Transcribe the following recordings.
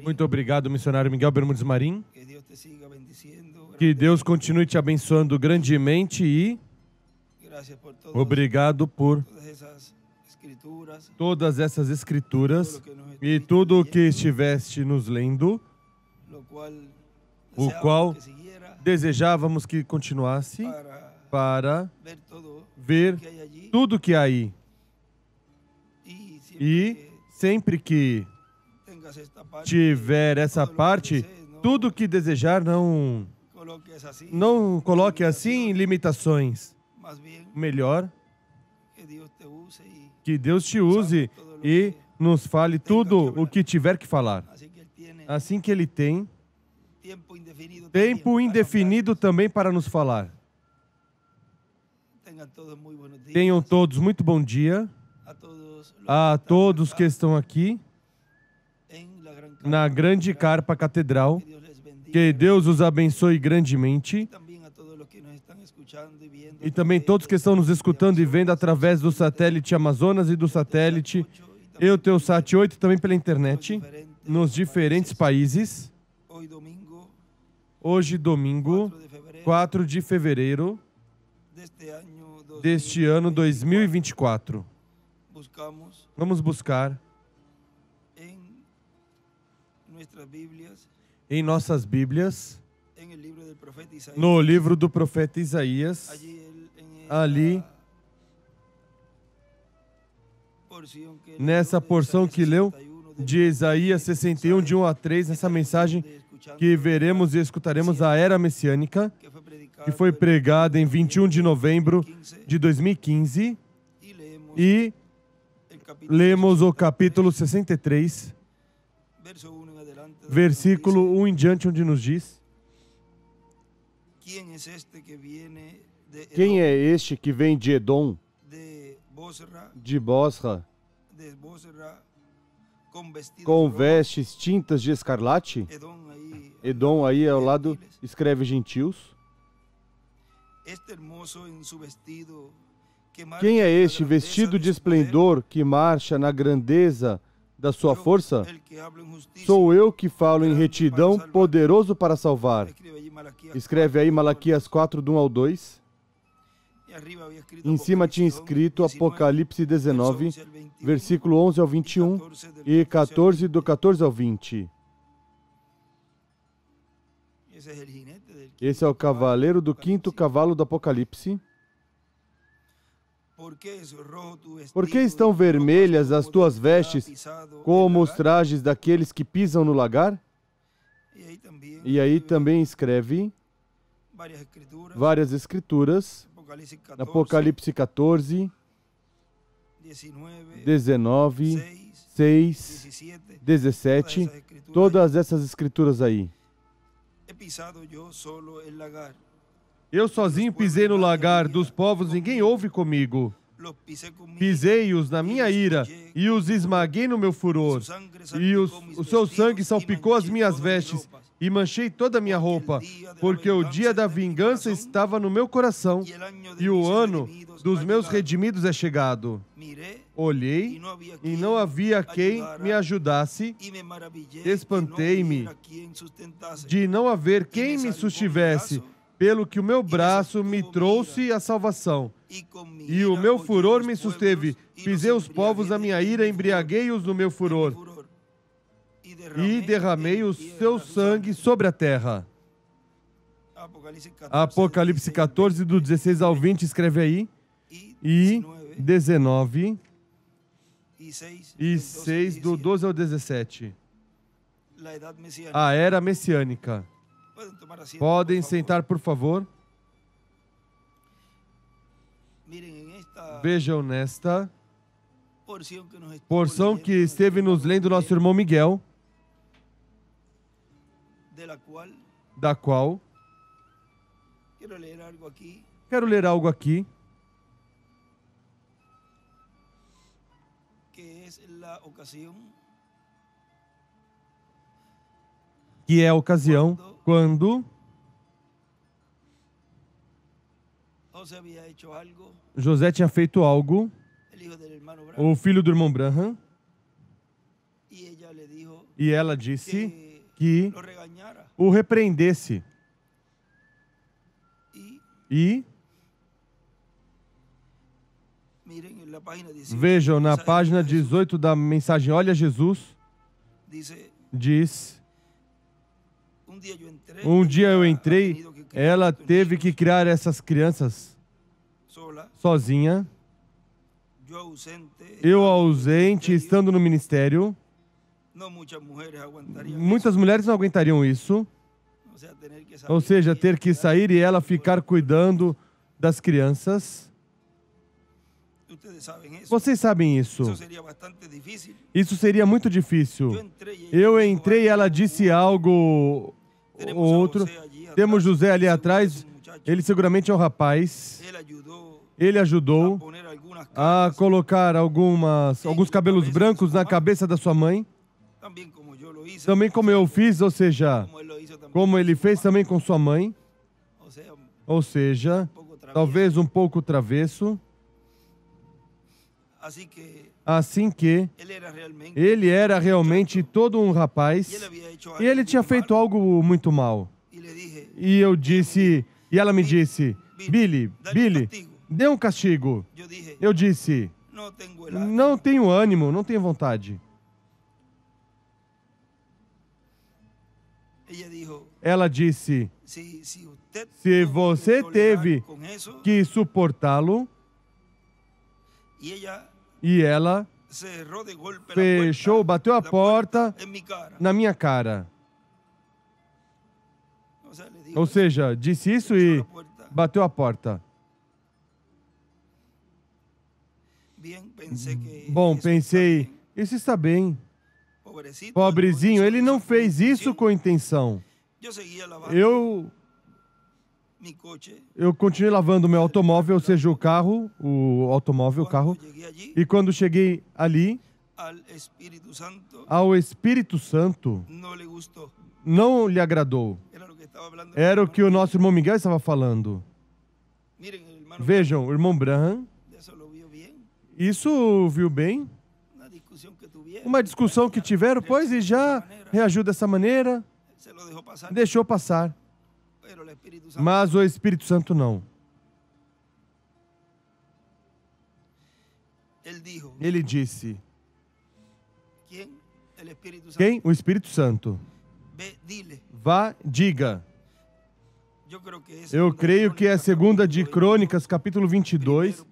Muito obrigado, missionário Miguel Bermudes Marim. Que Deus continue te abençoando grandemente e obrigado por todas essas escrituras e tudo o que estiveste nos lendo, o qual desejávamos que continuasse para ver tudo que há aí. E sempre que tiver essa parte, tudo que desejar, não coloque assim limitações. Melhor que Deus te use e nos fale tudo o que tiver que falar. Assim que Ele tem tempo indefinido também para nos falar. Tenham todos muito bom dia. A todos que estão aqui na Grande Carpa Catedral. Que Deus os abençoe grandemente. E também todos que estão nos escutando e vendo através do satélite Amazonas e do satélite Eutelsat 8, também pela internet, nos diferentes países. Hoje, domingo, 4 de fevereiro deste ano 2024. Vamos buscar em nossas Bíblias, no livro do profeta Isaías, ali, nessa porção que leu, de Isaías 61, de 1 a 3, nessa mensagem que veremos e escutaremos a Era Messiânica, que foi pregada em 21 de novembro de 2015, e lemos o capítulo 63, versículo 1 em diante, onde nos diz: Quem é este que vem de Edom, de Bosra, com vestes tintas de escarlate? Edom aí ao lado escreve gentios. Quem é este vestido de esplendor que marcha na grandeza da sua força? Sou eu que falo em retidão, poderoso para salvar. Escreve aí Malaquias 4, do 1 ao 2. Em cima tinha escrito Apocalipse 19, versículo 11 ao 21 e 14, do 14 ao 20. Esse é o cavaleiro do quinto cavalo do Apocalipse. Por que estão vermelhas as tuas vestes, como os trajes daqueles que pisam no lagar? E aí também escreve várias escrituras, Apocalipse 14, 19, 6, 17, todas essas escrituras aí. Eu sozinho pisei no lagar dos povos, ninguém ouve comigo. Pisei-os na minha ira e os esmaguei no meu furor. E o seu sangue salpicou as minhas vestes e manchei toda a minha roupa, porque o dia da vingança estava no meu coração e o ano dos meus redimidos é chegado. Olhei e não havia quem me ajudasse. Espantei-me de não haver quem me sustivesse, pelo que o meu braço me trouxe a salvação, e o meu furor me susteve. Pisei os povos na minha ira, embriaguei-os no meu furor, e derramei o seu sangue sobre a terra. Apocalipse 14, do 16 ao 20, escreve aí, e 19, e 6, do 12 ao 17. A Era Messiânica. Podem sentar, por favor. Vejam nesta porção que esteve nos lendo nosso irmão Miguel, da qual quero ler algo aqui, que é a ocasião quando José tinha feito algo, o filho do irmão Branham, E ela disse que o repreendesse. E vejam na página 18 da mensagem Olha Jesus, diz: um dia eu entrei, ela teve que criar essas crianças sozinha, eu ausente, estando no ministério. Muitas mulheres não aguentariam isso, ou seja, ter que sair e ela ficar cuidando das crianças. Vocês sabem isso. Isso seria muito difícil. Eu entrei e ela disse algo ou outro. Temos José ali atrás. Ele seguramente é um rapaz. Ele ajudou a colocar alguns cabelos brancos na cabeça da sua mãe. Também como eu fiz, ou seja, como ele fez também com sua mãe. Ou seja, talvez um pouco travesso. Assim que ele era realmente todo um rapaz e ele tinha feito algo muito mal. E eu disse, e ela me disse, Billy, dê um castigo. Eu disse, não tenho ânimo, não tenho vontade. Ela disse, se você teve que suportá-lo, e ela fechou, bateu a porta na minha cara. Ou seja, disse isso e bateu a porta. Bom, pensei, isso está bem. Pobrezinho, ele não fez isso com intenção. Eu continuei lavando meu automóvel, ou seja, o carro. E quando cheguei ali, ao Espírito Santo não lhe agradou. Era o que o nosso irmão Miguel estava falando. Vejam, o irmão Branham, isso viu bem? Uma discussão que tiveram, pois, e já reagiu dessa maneira, deixou passar. Mas o Espírito Santo não. Ele disse. Quem? O Espírito Santo. Vá, diga. Eu creio que é 2 de Crônicas, capítulo 22.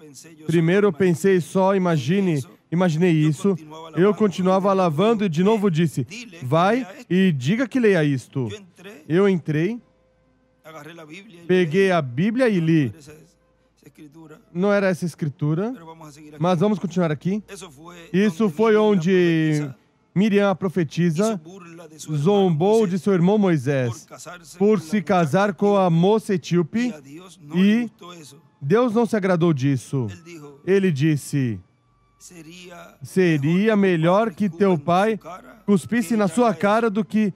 Primeiro eu pensei só, imaginei isso. Eu continuava lavando e de novo disse, vai e diga que leia isto. Eu entrei, peguei a Bíblia e li. Não era essa escritura, mas vamos continuar aqui. Isso foi onde Miriam, a profetisa, zombou de seu irmão Moisés por se casar com a moça etíope e Deus não se agradou disso. Ele disse, seria melhor que teu pai cuspisse na sua cara do que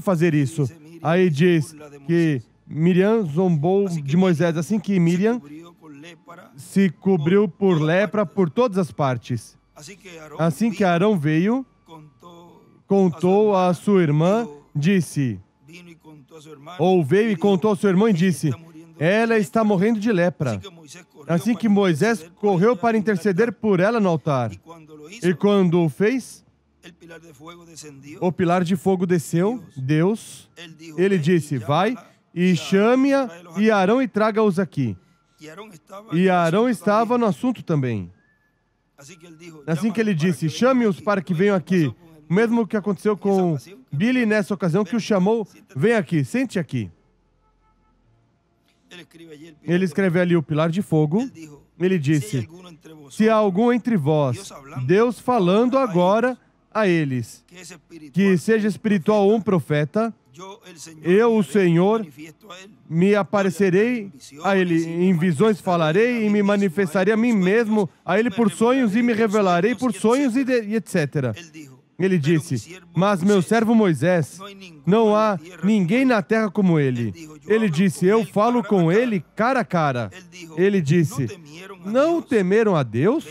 fazer isso. Aí diz que Miriam zombou de Moisés, assim que Miriam se cobriu por lepra por todas as partes. Assim que Arão veio, contou a sua irmã, disse, ou veio e contou a sua irmã e disse, ela está morrendo de lepra. Assim que Moisés correu para interceder por ela no altar. E quando o fez, o pilar de fogo desceu, Deus, ele disse, vai e chame-a e Arão e traga-os aqui. E Arão estava no assunto também. Assim que ele disse, chame-os para que venham aqui. O mesmo que aconteceu com Billy nessa ocasião, que o chamou, vem aqui, sente aqui. Ele escreveu ali o pilar de fogo. Ele disse, se há algum entre vós, Deus falando agora a eles, que seja espiritual ou um profeta, eu, o Senhor, me aparecerei a ele, em visões falarei e me manifestarei a mim mesmo, a ele por sonhos e me revelarei por sonhos e etc. Ele disse, mas meu servo Moisés, não há ninguém na terra como ele. Ele disse, eu falo com ele cara a cara. Ele disse, não temeram a Deus?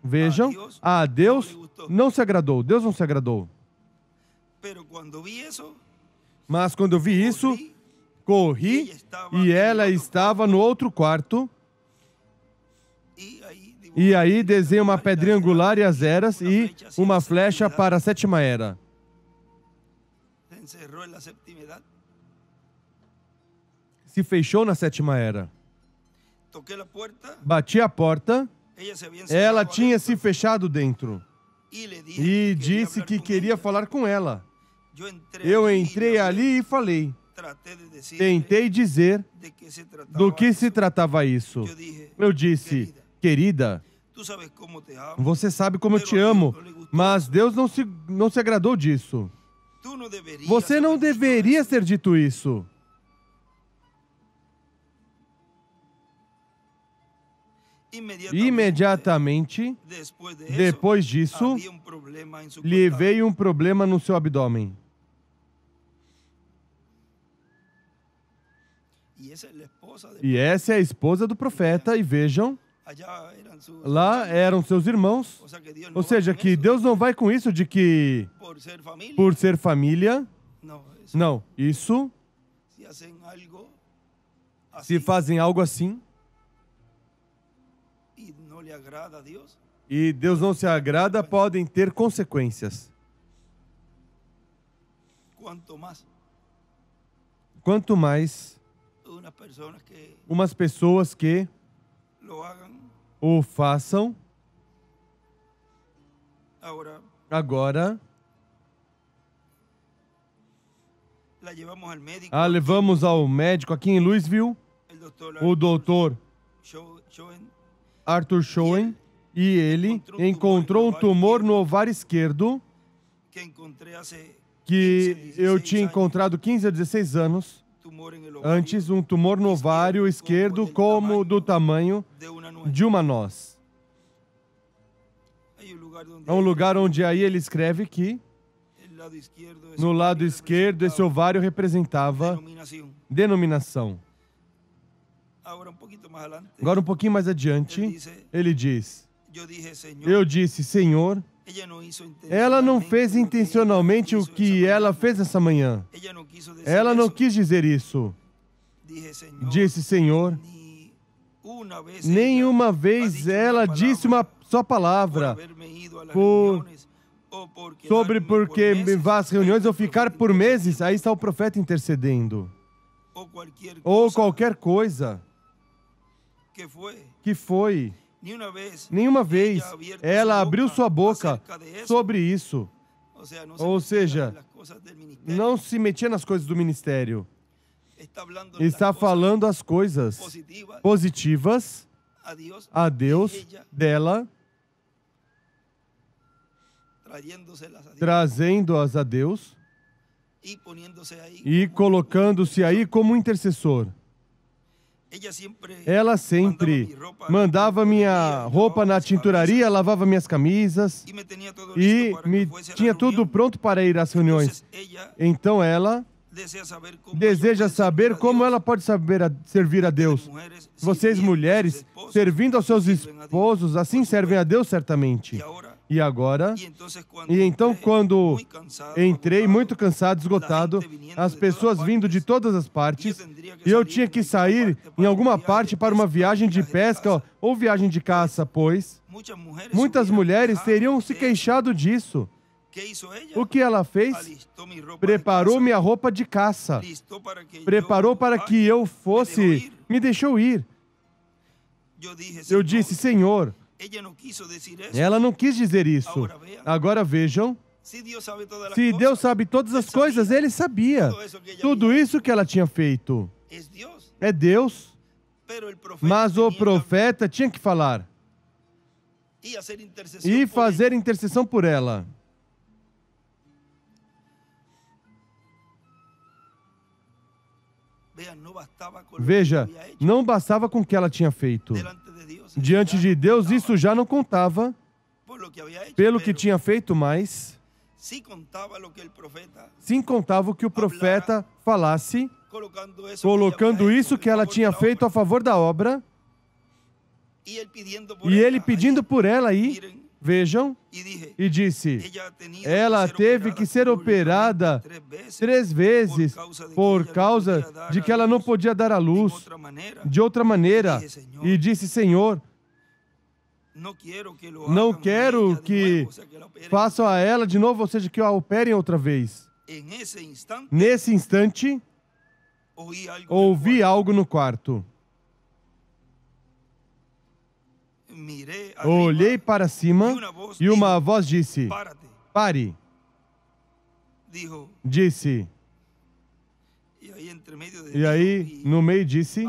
Vejam, a Deus não se agradou. Deus não se agradou. Mas quando eu vi isso, corri e ela estava no outro quarto. E aí desenhei uma pedrinha angular e as eras e uma flecha para a sétima era. Se fechou na sétima era. Bati a porta, ela tinha se fechado dentro e disse que queria falar com ela. Eu entrei ali e falei. Tentei dizer do que se tratava isso. Eu disse, querida, você sabe como eu te amo, mas Deus não se agradou disso. Você não deveria ter dito isso. Imediatamente, depois disso, lhe veio um problema no seu abdômen. E essa é a esposa do profeta, e vejam, lá eram seus irmãos, ou seja, que Deus não vai com isso de que, por ser família, não, isso, se fazem algo assim, e Deus não se agrada, podem ter consequências. Quanto mais umas pessoas que o façam, agora a levamos ao médico aqui em Louisville, o doutor Arthur Schoen, e ele encontrou um tumor no ovário esquerdo que eu tinha encontrado 15 a 16 anos antes, um tumor no ovário esquerdo como do tamanho de uma noz. É um lugar onde aí ele escreve que no lado esquerdo esse ovário representava denominação. Agora um pouquinho mais adiante, ele diz, eu disse, Senhor, ela não fez intencionalmente o que ela fez essa manhã. Ela não quis dizer isso. Disse, Senhor, nenhuma vez ela disse uma só palavra sobre porque me vá às reuniões ou ficar por meses. Aí está o profeta intercedendo. Ou qualquer coisa. Que foi? Nenhuma vez ela abriu sua boca sobre isso. Ou seja, não se metia nas coisas do ministério. Está falando as coisas positivas a Deus dela, trazendo-as a Deus e colocando-se aí como intercessor. Ela sempre mandava minha roupa na tinturaria, lavava minhas camisas e me tinha tudo pronto para ir às reuniões. Então ela deseja saber como ela pode servir a Deus. Vocês, mulheres, servindo aos seus esposos, assim servem a Deus certamente. E agora? E então, quando entrei, muito cansado, esgotado, as pessoas vindo de todas as partes, e eu tinha que sair em alguma parte para uma viagem de pesca ou viagem de caça, pois muitas mulheres teriam se queixado disso. O que ela fez? Preparou minha roupa de caça. Preparou para que eu fosse, me deixou ir. Eu disse, Senhor, ela não quis dizer isso. Agora vejam, se Deus sabe todas as coisas, Ele sabia. Tudo isso que ela tinha feito. É Deus. Mas o profeta tinha que falar. E fazer intercessão por ela. Veja, não bastava com o que ela tinha feito. Diante de Deus, isso já não contava pelo que tinha feito, mas sim contava o que o profeta falasse, colocando isso que ela tinha feito a favor da obra, e ele pedindo por ela aí, Vejam, e disse, ela teve que ser operada 3 vezes por causa de que ela não podia dar à luz de outra maneira. E disse, Senhor, não quero que façam a ela de novo, ou seja, que a operem outra vez. Nesse instante, ouvi algo no quarto. Olhei para cima e uma voz disse, pare. Disse. E aí, no meio disse,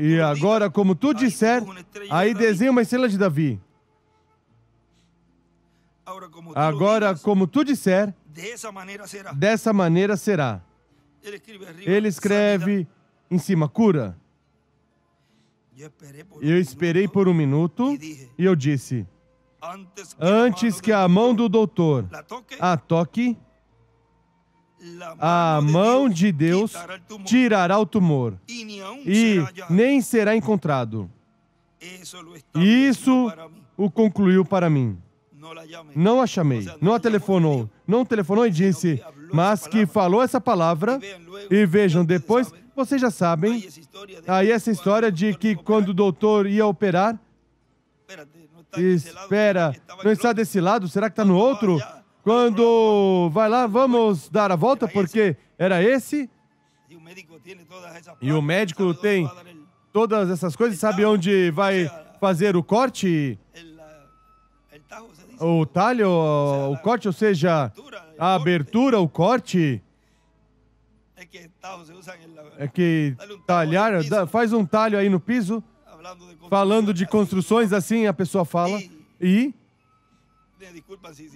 e agora, como tu disser, aí desenha uma estrela de Davi. Agora, como tu disser, dessa maneira será. Ele escreve em cima, cura. Eu esperei por 1 minuto e eu disse, antes que a mão do doutor a toque, a mão de Deus tirará o tumor e nem será encontrado. Isso o concluiu para mim. Não a chamei, não a telefonou, não telefonou e disse, mas que falou essa palavra. E vejam, depois, vocês já sabem, aí essa história de que quando o doutor ia operar, espera, não está desse lado, será que está no outro? Quando vai lá, vamos dar a volta, porque era esse. E o médico tem todas essas coisas, sabe onde vai fazer o corte? O talho, o corte, ou seja, a abertura, o corte. É que talhar, faz um talho aí no piso, falando de construções, assim a pessoa fala. E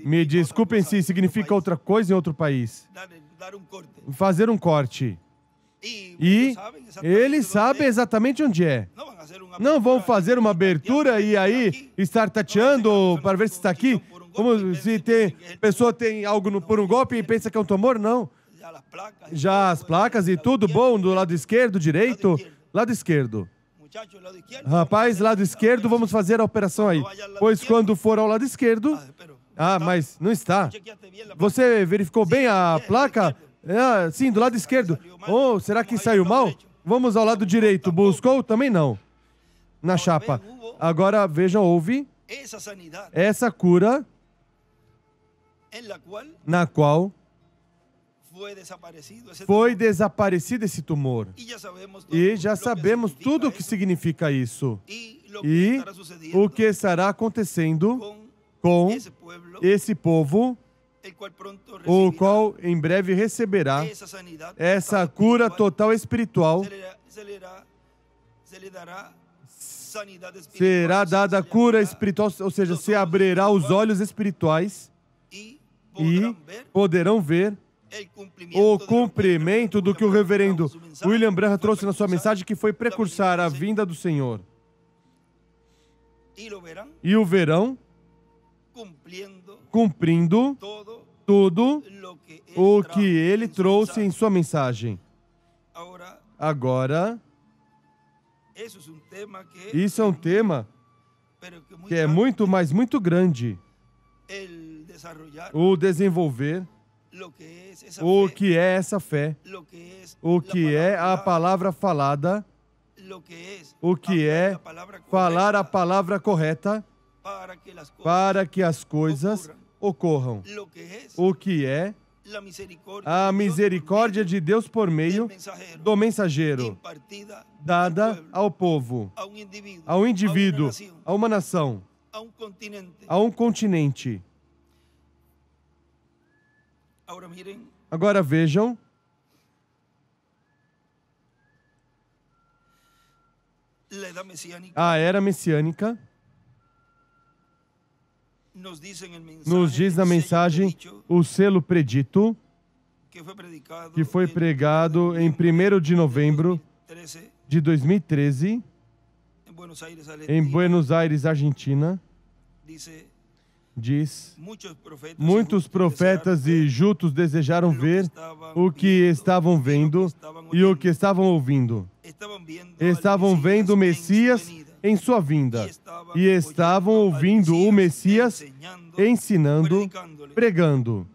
me desculpem se significa outra coisa em outro país. Fazer um corte. E ele sabe exatamente onde é. Não vão fazer uma abertura e aí estar tateando para ver se está aqui. Como se tem, a pessoa tem algo por um golpe e pensa que é um tumor? Não. Já as placas e tudo bom do lado esquerdo, direito? Lado esquerdo. Rapaz, lado esquerdo, vamos fazer a operação aí. Pois quando for ao lado esquerdo... Ah, mas não está. Você verificou bem a placa? Ah, sim, do lado esquerdo. Oh, será que saiu mal? Vamos ao lado direito. Buscou? Também não. Na chapa. Agora, vejam, houve essa cura na qual foi desaparecido esse tumor. E já sabemos tudo o que significa isso. E o que estará acontecendo com esse povo, o qual em breve receberá essa cura total espiritual. Será dada a cura espiritual, ou seja, se abrirá os olhos espirituais e poderão ver o cumprimento do que o reverendo William Branham trouxe na sua mensagem, que foi precursar a vinda do Senhor. E o verão cumprindo tudo o que ele trouxe em sua mensagem. Agora, isso é um tema que é muito, mas muito grande. O desenvolver o que é essa fé, o que é a palavra falada, o que é falar a palavra correta para que as coisas ocorram. O que é a misericórdia de Deus por meio do mensageiro, dada ao povo, ao indivíduo, a uma nação, a um continente. Agora vejam, a era messiânica nos diz na mensagem o selo predito, que foi pregado em 1º de novembro de 2013, em Buenos Aires, Argentina. Diz, muitos profetas e justos desejaram ver o que estavam vendo e o que estavam ouvindo. Estavam vendo o Messias em sua vinda e estavam ouvindo o Messias ensinando, pregando.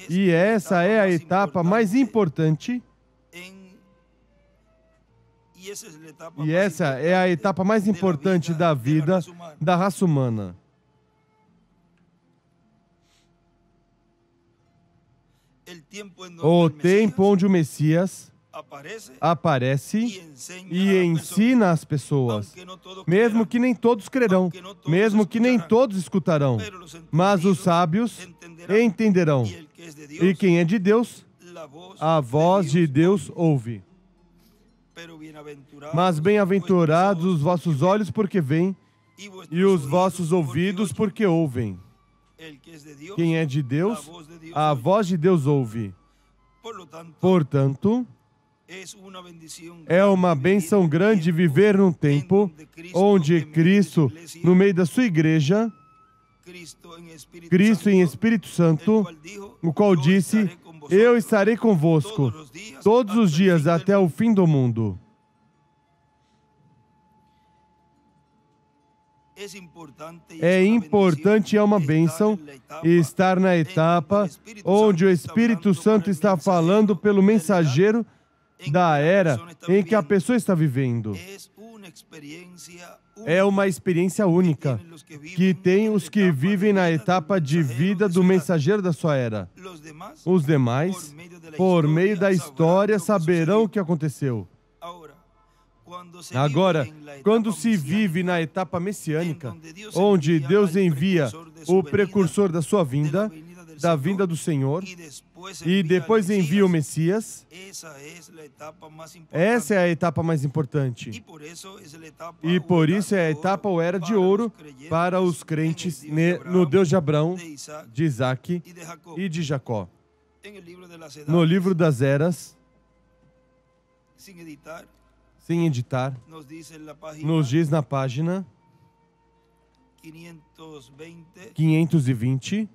E essa é a etapa mais importante. E essa é a etapa mais importante da vida da raça humana. O tempo onde o Messias aparece e ensina as pessoas, mesmo que nem todos crerão, mesmo que nem todos escutarão, mas os sábios entenderão. E quem é de Deus, a voz de Deus ouve. Mas bem-aventurados os vossos olhos porque veem, e os vossos ouvidos porque ouvem. Quem é de Deus, a voz de Deus ouve. Portanto, é uma bênção grande viver num tempo onde Cristo, no meio da sua igreja, Cristo em Espírito Santo, o qual disse: eu estarei convosco todos os dias até o fim do mundo. É importante, é uma bênção estar na etapa onde o Espírito Santo está falando pelo mensageiro da era em que a pessoa está vivendo. É uma experiência única que tem os que vivem na etapa de vida do mensageiro da sua era. Os demais, por meio da história, saberão o que aconteceu. Agora, quando se vive na etapa messiânica, onde Deus envia o precursor da sua vinda, da vinda do Senhor, e depois envia o Messias, essa é a etapa mais importante. E por isso é a etapa ou era de ouro para os crentes no Deus de Abraão, de Isaac e de Jacó. No livro das eras, sem editar, nos diz na página 520,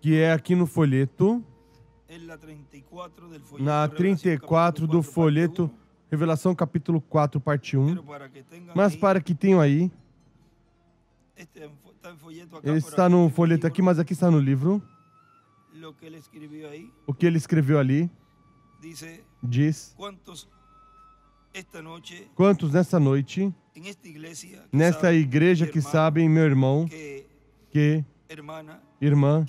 que é aqui no folheto, na 34 do folheto, Revelação capítulo 4, parte 1. Mas para que tenham aí, ele está no folheto aqui, mas aqui está no livro. O que ele escreveu ali diz: quantos nesta noite, nesta igreja que sabem, meu irmão, que irmã,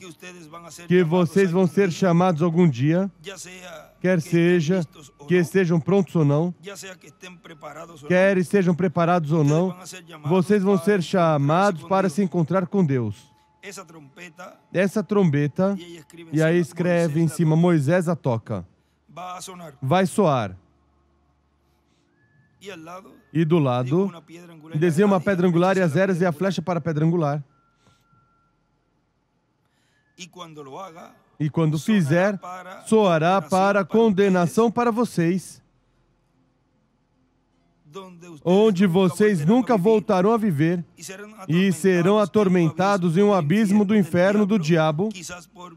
que vocês vão ser chamados algum dia, quer seja que estejam prontos ou não, quer estejam preparados ou não, vocês vão ser chamados para se encontrar com Deus. Essa trombeta, e aí escreve em cima, Moisés a toca, vai soar. E do lado, desenha uma pedra angular e as eras e a flecha para a pedra angular. E quando fizer, soará para condenação para vocês, onde vocês nunca voltarão a viver e serão atormentados em um abismo do inferno do diabo,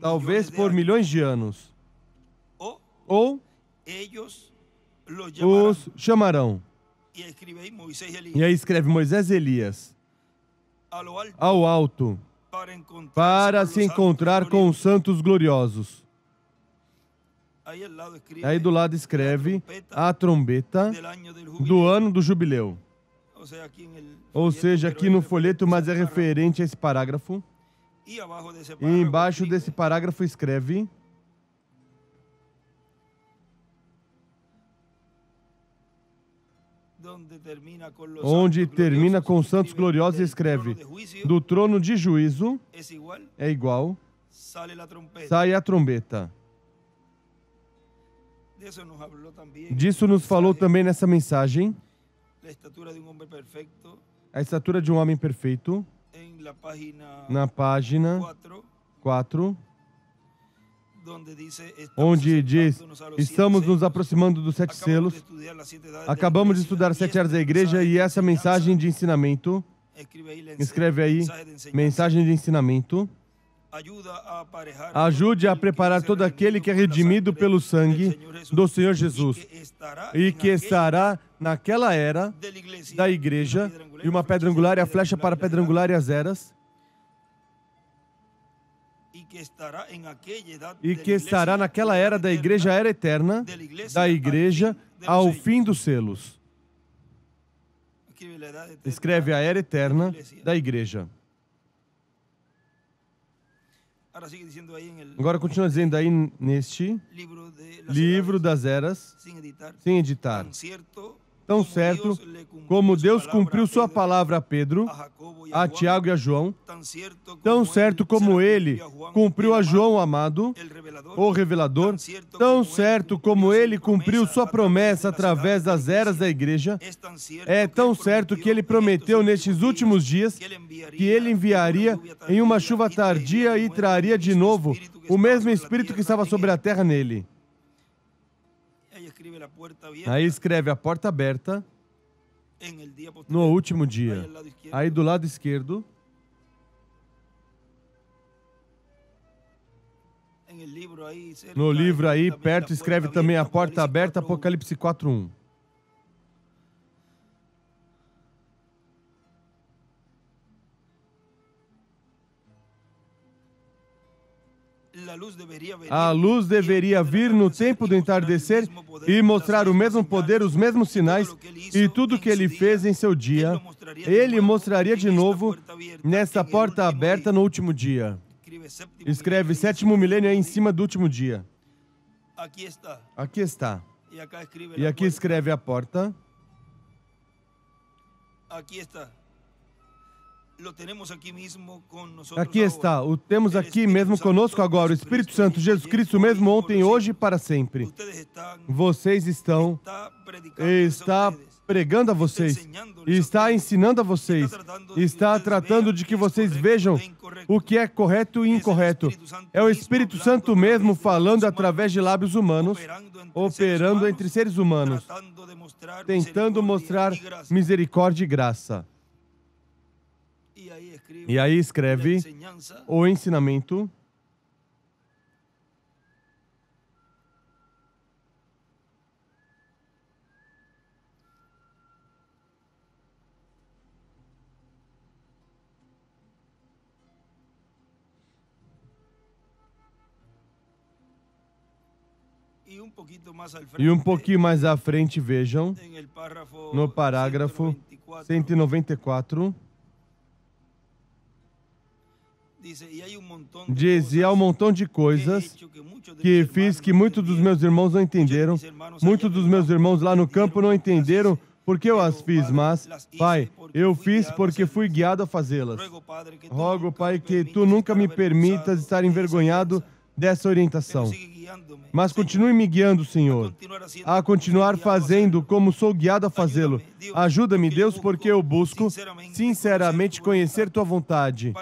talvez por milhões de anos. Ou os chamarão. E aí escreve Moisés e Elias ao alto, para se encontrar com os santos gloriosos. Aí do lado escreve a trombeta do ano do jubileu. Ou seja, aqui no folheto, mas é referente a esse parágrafo. E embaixo desse parágrafo escreve: onde termina com os santos gloriosos, escreve: do trono de juízo é igual, sai a trombeta. Disso nos falou também nessa mensagem, a estatura de um homem perfeito, na página 4, onde diz: estamos nos aproximando dos 7 selos. Acabamos de estudar as 7 áreas da igreja e essa mensagem de ensinamento, escreve aí, mensagem de ensinamento, ajude a preparar todo aquele que é redimido pelo sangue do Senhor Jesus e que estará naquela era da igreja, e uma pedra angular e a flecha para a pedra angular e as eras, e que estará naquela era da igreja, a era eterna da igreja, ao fim dos selos. Escreve a era eterna da igreja. Agora continua dizendo aí neste livro das eras, sem editar. Tão certo como Deus cumpriu sua palavra a Pedro, a Tiago e a João, tão certo como Ele cumpriu a João amado, o revelador, tão certo como Ele cumpriu sua promessa através das eras da igreja, é tão certo que Ele prometeu nestes últimos dias que Ele enviaria em uma chuva tardia e traria de novo o mesmo Espírito que estava sobre a terra nele. Aí escreve a porta aberta no último dia. Aí do lado esquerdo, no livro aí perto, escreve também a porta aberta, Apocalipse 4:1. A luz deveria vir no tempo do entardecer e mostrar o mesmo poder, os mesmos sinais e tudo o que Ele fez em seu dia. Ele mostraria de novo nessa porta aberta no último dia. Escreve 7º milênio aí em cima do último dia. Aqui está. E aqui escreve a porta. Aqui está, o temos aqui mesmo conosco agora, o Espírito Santo, Jesus Cristo mesmo ontem, hoje e para sempre. Vocês está pregando a vocês, está ensinando a vocês, está tratando de que vocês vejam o que é correto e incorreto. É o Espírito Santo mesmo falando através de lábios humanos, operando entre seres humanos, tentando mostrar misericórdia e graça. E aí escreve o ensinamento. E um pouquinho mais à frente, vejam, no parágrafo 194, diz: e há um montão de coisas que fiz que muitos dos meus irmãos não entenderam, muitos dos meus irmãos lá no campo não entenderam porque eu as fiz, mas, Pai, eu fiz porque fui guiado a fazê-las. Rogo, Pai, que Tu nunca me permitas estar envergonhado dessa orientação, mas continue me guiando, Senhor, a continuar fazendo como sou guiado a fazê-lo. Ajuda-me, Deus, porque eu busco sinceramente conhecer Tua vontade,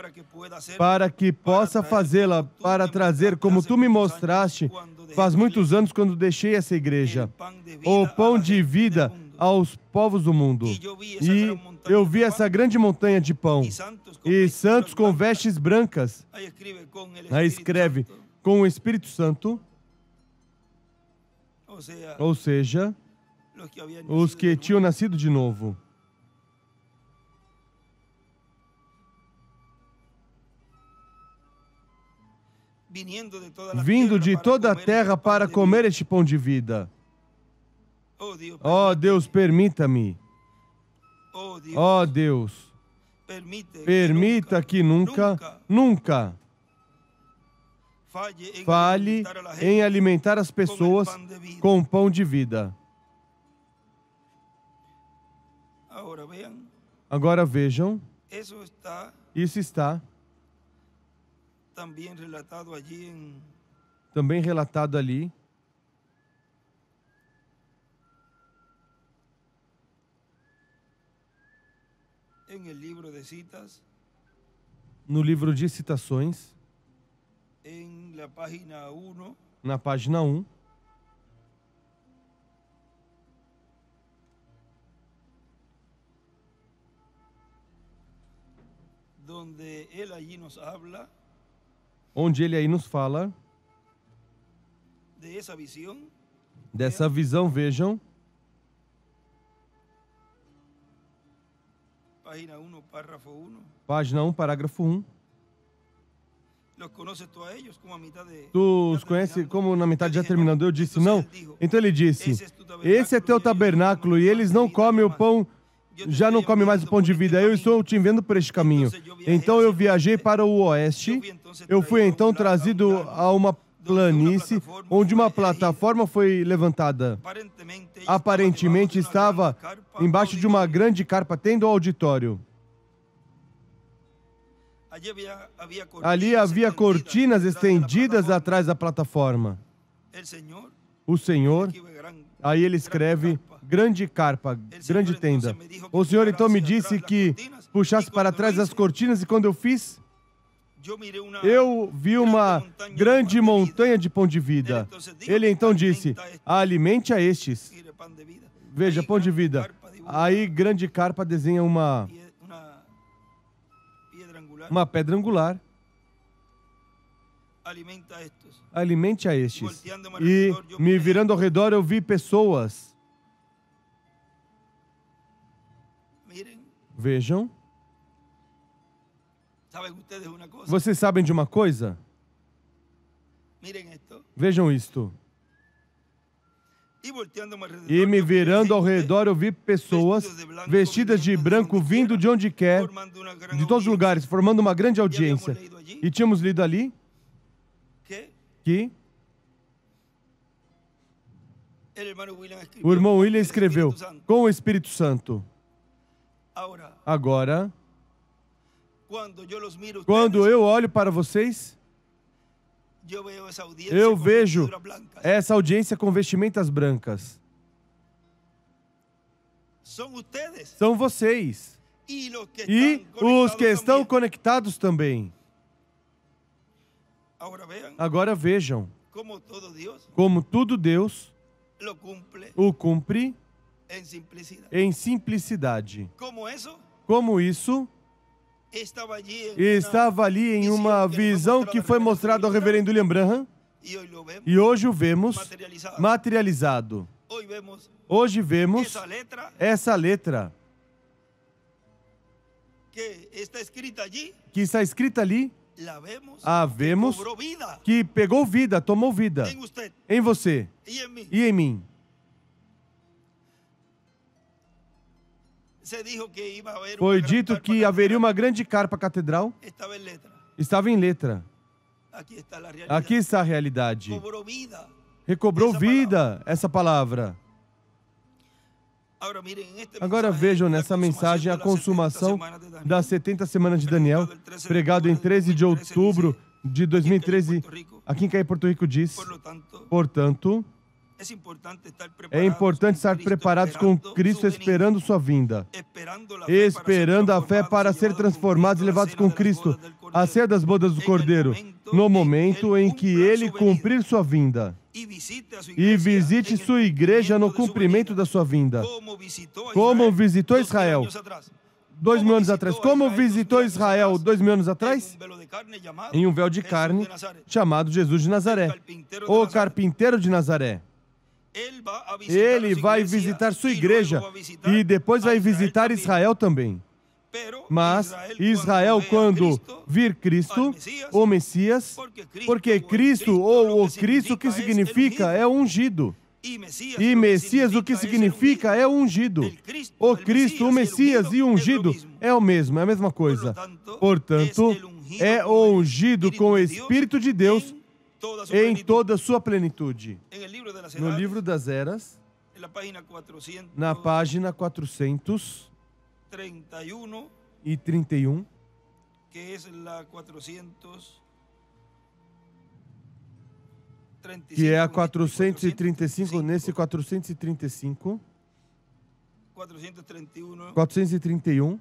para que possa fazê-la, para trazer como Tu me mostraste faz muitos anos quando deixei essa igreja, o pão de vida aos povos do mundo. E eu vi essa grande montanha de pão, e santos com vestes brancas. Aí escreve, com o Espírito Santo, ou seja, os que tinham nascido de novo. Vindo de toda a terra para comer este pão de vida. Ó Deus, permita-me. Ó Deus, permita que nunca falhe em alimentar as pessoas com pão de vida. Agora vejam, isso está também relatado ali no livro de citações, na página 1, onde ele aí nos fala dessa visão, vejam, página 1, parágrafo 1. Tu os conhece como na metade já terminando? Eu disse, não. Então ele disse, esse é teu tabernáculo e eles não comem o pão, já não comem mais o pão de vida. Eu estou te enviando por este caminho. Então eu viajei para o oeste. Eu fui então trazido a uma planície onde uma plataforma foi levantada. Aparentemente estava embaixo de uma grande carpa, tendo auditório. Ali havia cortinas estendidas atrás da plataforma. O Senhor, aí ele escreve, grande carpa, grande tenda. O Senhor então me disse que puxasse para trás as cortinas e quando eu fiz, eu vi uma grande montanha de pão de vida. Ele então disse, alimente a estes. Veja, pão de vida. Aí grande carpa desenha uma pedra angular. Alimente a estes. E me virando ao redor eu vi pessoas. Vejam. Vocês sabem de uma coisa? Vejam isto. E me virando ao redor eu vi pessoas vestidas de branco vindo de onde quer, de todos os lugares, formando uma grande audiência. E tínhamos lido ali que o irmão William escreveu com o Espírito Santo. Agora, quando eu olho para vocês, eu vejo essa audiência com vestimentas brancas. São vocês. E os que estão conectados também. Agora vejam como tudo Deus o cumpre em simplicidade. Como isso estava ali em uma visão que foi mostrada ao reverendo William Branham e hoje o vemos materializado. Hoje vemos essa letra que está escrita ali, a vemos que pegou vida, tomou vida em você e em mim. Foi dito que haveria uma grande carpa catedral. Estava em letra. Aqui está a realidade. Recobrou vida essa palavra. Agora vejam nessa mensagem a consumação das 70 semanas de Daniel, pregado em 13 de outubro de 2013, aqui em Caí, Porto Rico, diz, portanto, é importante estar preparados com Cristo esperando sua vinda, esperando a fé para ser transformados e levados com Cristo à ceia das bodas do Cordeiro, no momento em que Ele cumprir sua vinda. E visite sua igreja no cumprimento da sua vinda. Como visitou Israel 2000 anos atrás. Como visitou Israel 2000 anos atrás? Em um véu de carne chamado Jesus de Nazaré, o carpinteiro de Nazaré. Ele vai visitar sua igreja e depois vai visitar Israel também. Mas Israel, quando vir Cristo, o Messias, porque Cristo, ou o Cristo, o que significa? É ungido. E Messias, o que significa? É ungido. O Cristo, o Messias e o ungido é o mesmo, é a mesma coisa. Portanto, é o ungido com o Espírito de Deus em toda a sua plenitude. No livro das Eras, na página 431, que é a 435, nesse 435, 431,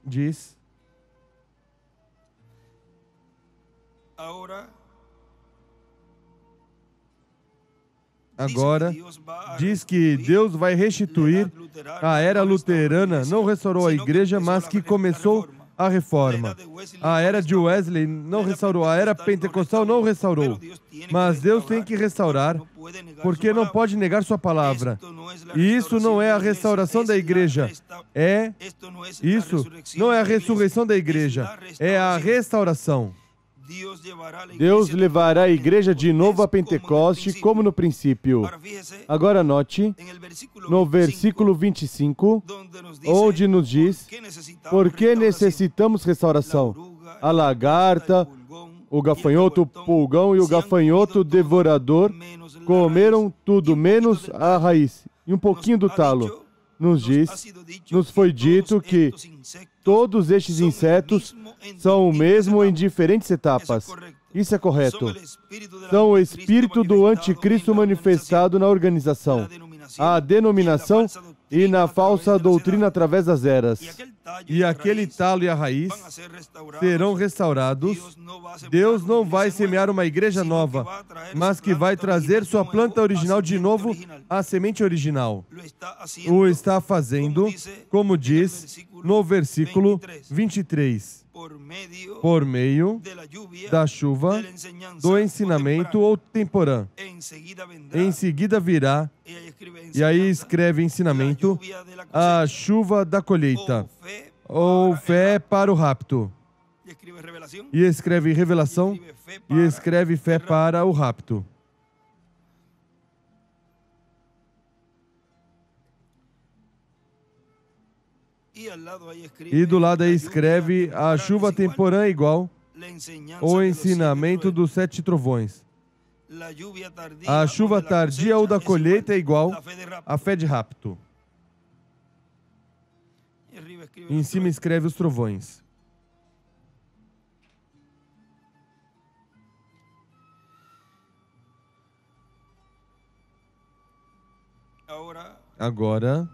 diz, Agora, diz que Deus vai restituir a era luterana, não restaurou a igreja, mas que começou a reforma. A era de Wesley não restaurou, a era pentecostal não restaurou. Mas Deus tem que restaurar, porque não pode negar sua palavra. E isso não é a restauração da igreja. Isso não é a ressurreição da igreja, é a restauração. Deus levará a igreja de novo a Pentecoste, como no princípio. Agora note, no versículo 25, onde nos diz, por que necessitamos restauração? A lagarta, o gafanhoto pulgão e o gafanhoto devorador comeram tudo, menos a raiz e um pouquinho do talo. Nos foi dito que todos estes insetos são o mesmo em diferentes etapas. Isso é correto. São o espírito do anticristo manifestado na organização, a denominação e na falsa doutrina através das eras. E aquele talo e a raiz serão restaurados. Deus não vai semear uma igreja nova, mas que vai trazer sua planta original de novo à semente original. O está fazendo, como diz no versículo 23, por meio da chuva, do ensinamento ou temporã. Em seguida virá, e aí escreve ensinamento, a chuva da colheita, ou fé para o rapto. E escreve revelação, e escreve fé para o rapto. E do lado aí escreve a chuva temporã é igual o ensinamento dos 7 trovões. A chuva tardia ou da colheita é igual à fé de rapto. Em cima escreve os trovões. Agora,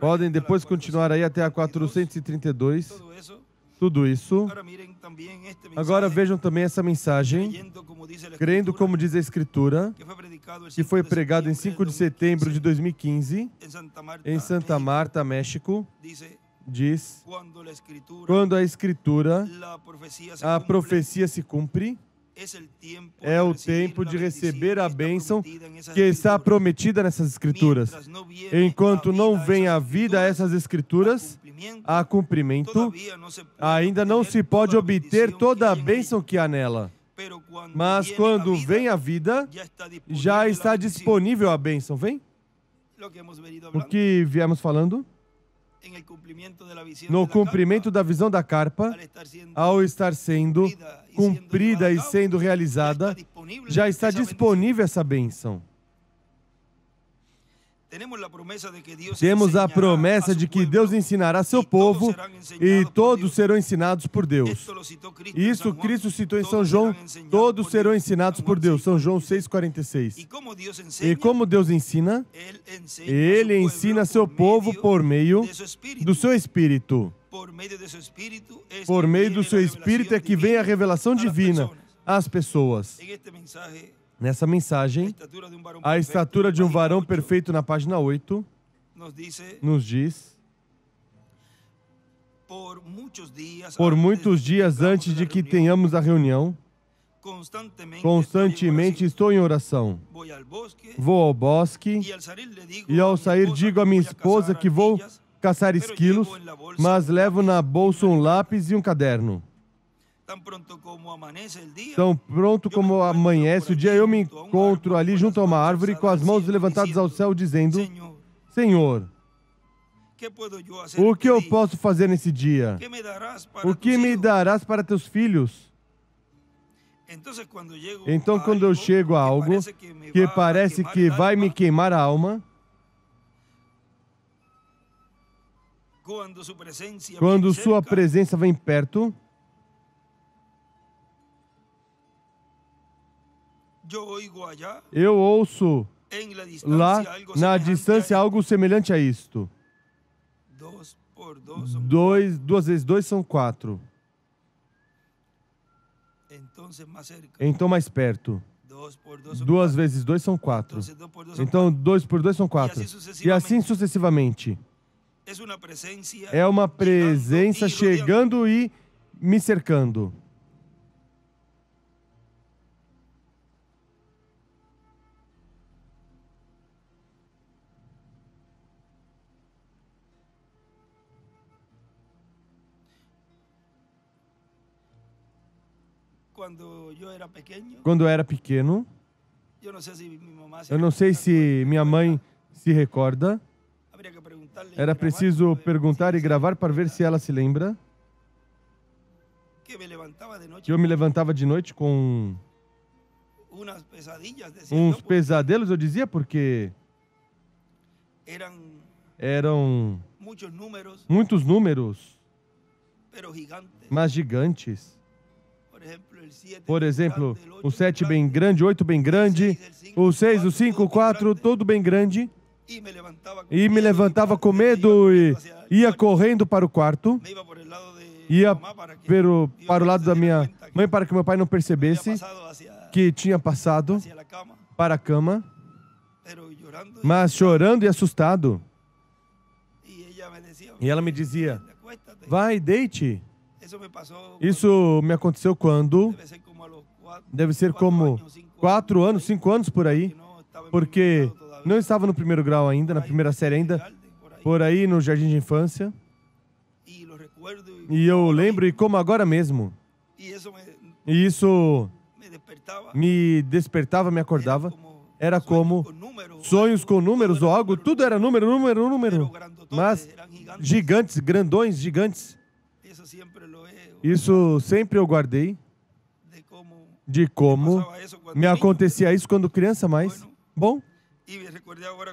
podem depois continuar aí até a 432. Tudo isso. Agora vejam também essa mensagem, crendo como diz a Escritura, que foi pregado em 5 de setembro de 2015, em Santa Marta, México. Diz, quando a Escritura, a profecia se cumpre, é o tempo de receber a bênção que está prometida nessas Escrituras. Enquanto não vem a vida a essas Escrituras, a cumprimento, ainda não se pode obter toda a bênção que há nela. Mas quando vem a vida, já está disponível a bênção. Vem? O que viemos falando? No cumprimento da visão da carpa, ao estar sendo cumprida e sendo realizada, já está disponível essa bênção. Temos a promessa de que Deus ensinará seu povo e todos serão ensinados por Deus. Isso Cristo citou em São João, todos serão ensinados por Deus. São João 6,46. E como Deus ensina? Ele ensina seu povo por meio do seu Espírito. Por meio do seu Espírito é que vem a revelação divina às pessoas. Nessa mensagem, a estatura de um varão perfeito, na página 8, nos diz, por muitos dias antes de que tenhamos a reunião, constantemente estou em oração. Vou ao bosque e ao sair digo à minha esposa que vou caçar esquilos, mas levo na bolsa um lápis e um caderno. Tão pronto como amanhece o dia, eu me encontro ali junto a uma árvore com as mãos levantadas ao céu, dizendo, Senhor, o que eu posso fazer nesse dia? O que me darás para teus filhos? Então, quando eu chego a algo que parece que vai me queimar a alma, quando sua presença vem perto, eu ouço lá na distância algo semelhante a isto. 2 vezes 2 são 4. Então mais perto. 2 vezes 2 são 4. Então 2 por 2 são 4. E assim sucessivamente. É uma presença chegando e me cercando. Quando eu era pequeno, eu não sei se minha mãe se recorda. Era preciso perguntar e gravar para ver se ela se lembra. Que eu me levantava de noite com uns pesadelos, eu dizia, porque eram muitos números, mas gigantes. Por exemplo, o 7 bem grande, 8 bem grande, o 6, o 5, o 4, todo bem grande. E me levantava com medo e ia correndo para o quarto. Ia para o lado da minha mãe para que meu pai não percebesse que tinha passado para a cama, mas chorando e assustado. E ela me dizia, vai, deite. Isso me aconteceu quando? Deve ser como 4 anos, 5 anos por aí, porque não estava no primeiro grau ainda, na primeira série ainda, por aí no jardim de infância. E eu lembro, e como agora mesmo, e isso me despertava, me acordava, era como sonhos com números ou algo, tudo era número, número, número, mas gigantes, grandões, gigantes. Isso sempre eu guardei, de como me acontecia isso quando criança, mas, bom.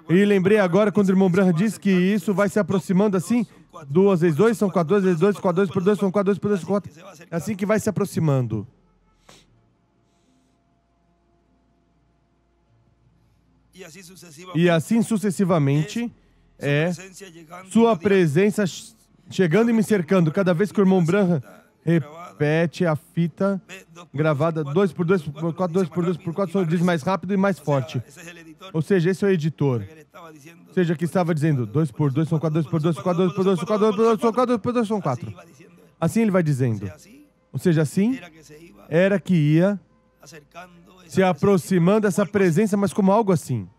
E lembrei agora quando o irmão Branham disse que isso vai se aproximando assim, 2 vezes 2 são 4, 2 vezes 2, 4, 2 por 2 são 4, 2 por 2 são 4. É assim que vai se aproximando. E assim sucessivamente é sua presença chegando e me cercando. Cada vez que o irmão Branham repete a fita gravada 2 por 2 por 4, 2 por 2 por 4, só diz mais rápido e mais forte. Ou seja, esse é o editor. Ou seja, que estava dizendo 2 por 2 são 4, 2 por 2 são 4, 2 por 2 são 4, 2 por 2 são 4, 2 por 2 são 4. Assim ele vai dizendo. Ou seja, assim era que ia se aproximando dessa presença, mas como algo assim.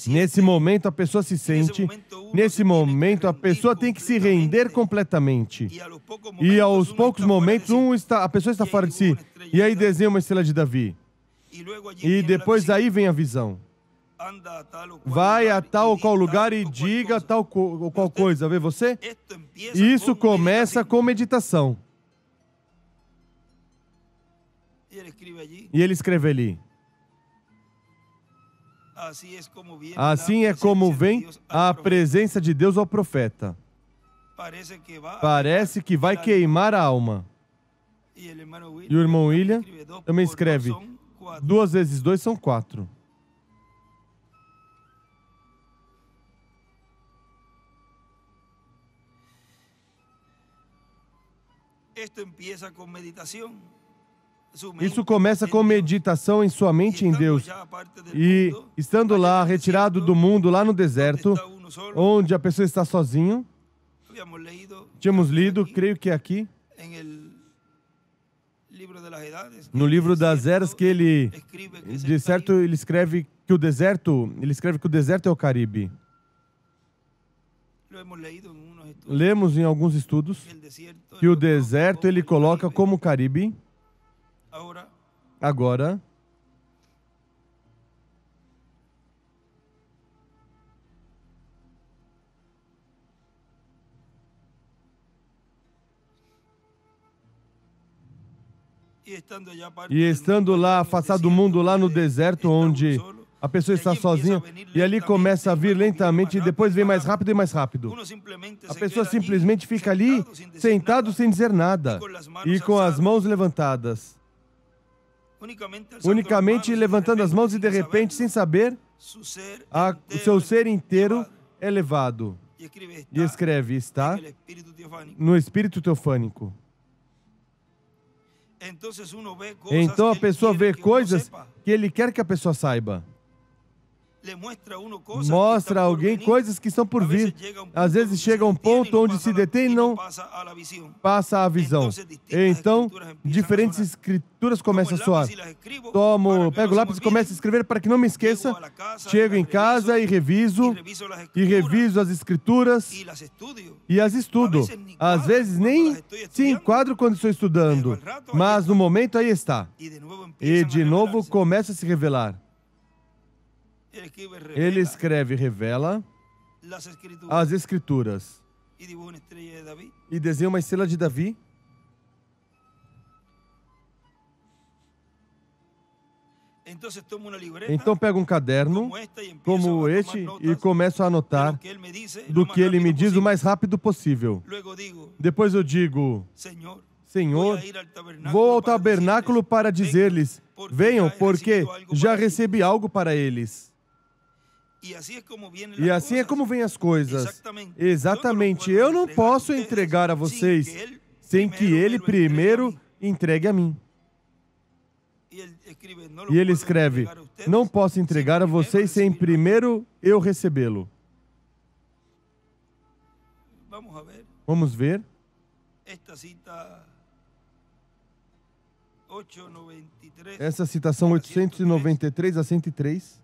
Nesse momento a pessoa se sente, nesse momento a pessoa tem que se render completamente. E aos poucos momentos a pessoa está fora de si. E aí desenha uma estrela de Davi. E depois aí vem a visão. Vai a tal ou qual lugar e diga tal ou qual coisa. Vê você? Isso começa com meditação. E ele escreve ali. Assim é como vem a presença de Deus ao profeta. Parece que vai queimar a alma. E o irmão William também escreve, 2 vezes 2 são 4. Isso começa com meditação em sua mente em Deus. E estando lá, retirado do mundo, lá no deserto, onde a pessoa está sozinho, tínhamos lido, creio que é aqui, no livro das eras, que ele, de certo, ele escreve que o deserto é o Caribe. Lemos em alguns estudos que o deserto ele coloca como Caribe. Agora, e estando lá, afastado do mundo, lá no deserto, onde a pessoa está sozinha, e ali começa a vir lentamente, e depois vem mais rápido e mais rápido. A pessoa simplesmente fica ali, sentado, sem dizer nada, e com as mãos levantadas. Unicamente levantando as mãos e de repente, sem saber, o seu ser inteiro é levado. E escreve, está no espírito teofânico. Então a pessoa vê coisas que ele quer que a pessoa saiba. Mostra a alguém coisas que estão por vir. Às vezes chega um ponto onde se detém e não passa a visão. Então, diferentes escrituras começam a soar. Pego o lápis e começo a escrever para que não me esqueça. Chego em casa e reviso as escrituras e as estudo. Às vezes nem se enquadro quando estou estudando, mas no momento aí está. E de novo começa a se revelar. Ele escreve, revela as escrituras e desenha uma estrela de Davi. Então pego um caderno como este e começo a anotar do que ele me diz o mais rápido possível. Depois eu digo, Senhor, vou ao tabernáculo para dizer-lhes, venham, porque já recebi algo para eles. E assim é como vêm as coisas. Exatamente. Eu não posso entregar a vocês sem que ele primeiro entregue a mim. E ele escreve, não posso entregar a vocês sem primeiro eu recebê-lo. Vamos ver. Essa citação 893 a 103.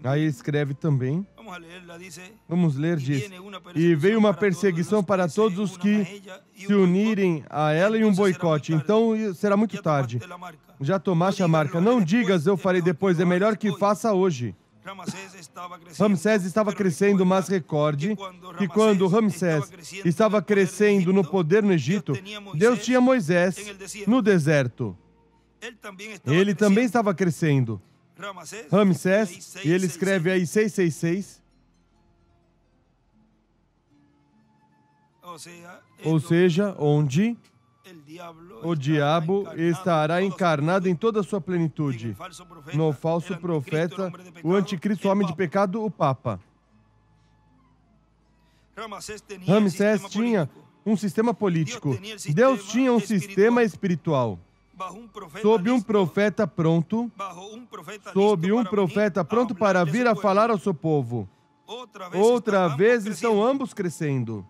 Aí escreve também. Vamos ler, diz. E veio uma perseguição para todos os que se unirem a ela e um boicote. Então será muito tarde. Já tomaste a marca. Não digas, eu farei depois. É melhor que faça hoje. Ramsés estava crescendo, mas recorde que quando Ramsés estava crescendo no poder no Egito, Deus tinha Moisés no deserto. Ele também estava crescendo. Ramsés, e ele escreve aí 666, ou seja, onde o diabo estará encarnado em toda a sua plenitude, no falso profeta, o anticristo, homem de pecado, o Papa. Ramsés tinha um sistema político, Deus tinha um sistema espiritual. Sob um profeta pronto para vir a falar ao seu povo. Outra vez estão ambos crescendo.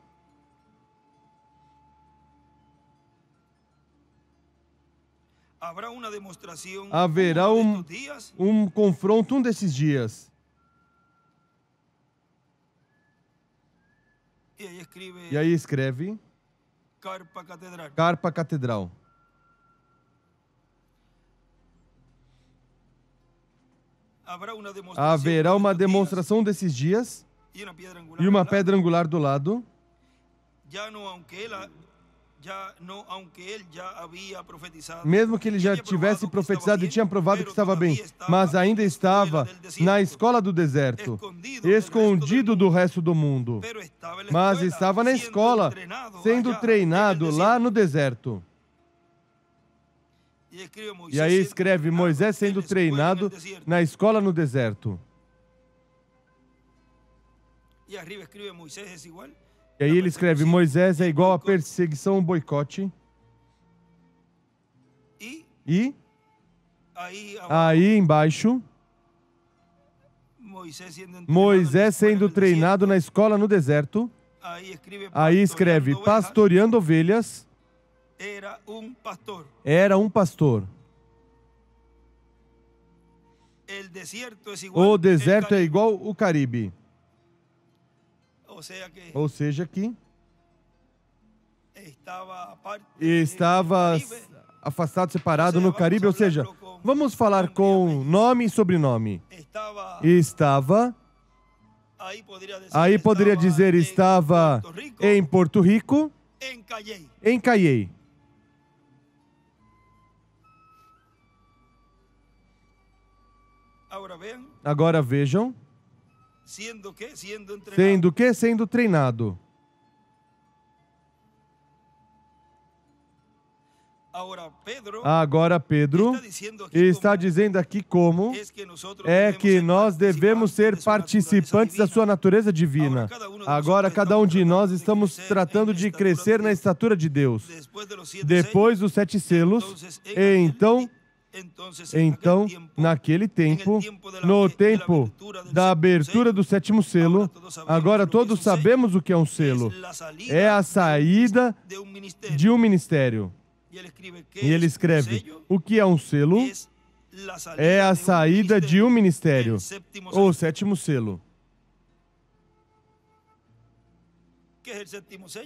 Haverá um confronto um desses dias. E aí escreve Carpa Catedral. Haverá uma demonstração desses dias e uma pedra angular do lado. Mesmo que ele já tivesse profetizado e tinha provado que estava bem, mas ainda estava na escola do deserto, escondido do resto do mundo. Mas estava na escola, sendo treinado lá no deserto. E aí escreve Moisés sendo treinado na escola no deserto. E aí ele escreve Moisés é igual a perseguição, um boicote. E aí embaixo, Moisés sendo treinado na escola no deserto. Aí escreve pastoreando ovelhas. Era um pastor. O deserto é igual o Caribe. Ou seja que estava afastado, separado no Caribe. Ou seja, vamos falar com nome e sobrenome. Estava, aí poderia dizer estava em Porto Rico, em Cayey. Agora vejam, sendo treinado. Agora Pedro está dizendo aqui como é que nós devemos ser participantes da sua natureza divina. Agora cada um de nós estamos tratando de crescer na estatura de Deus. Depois dos 7 selos, então, naquele tempo, no tempo da abertura do 7º selo, agora todos sabemos o que é um selo. É a saída de um ministério. E ele escreve, o que é um selo? É a saída de um ministério, ou 7º selo.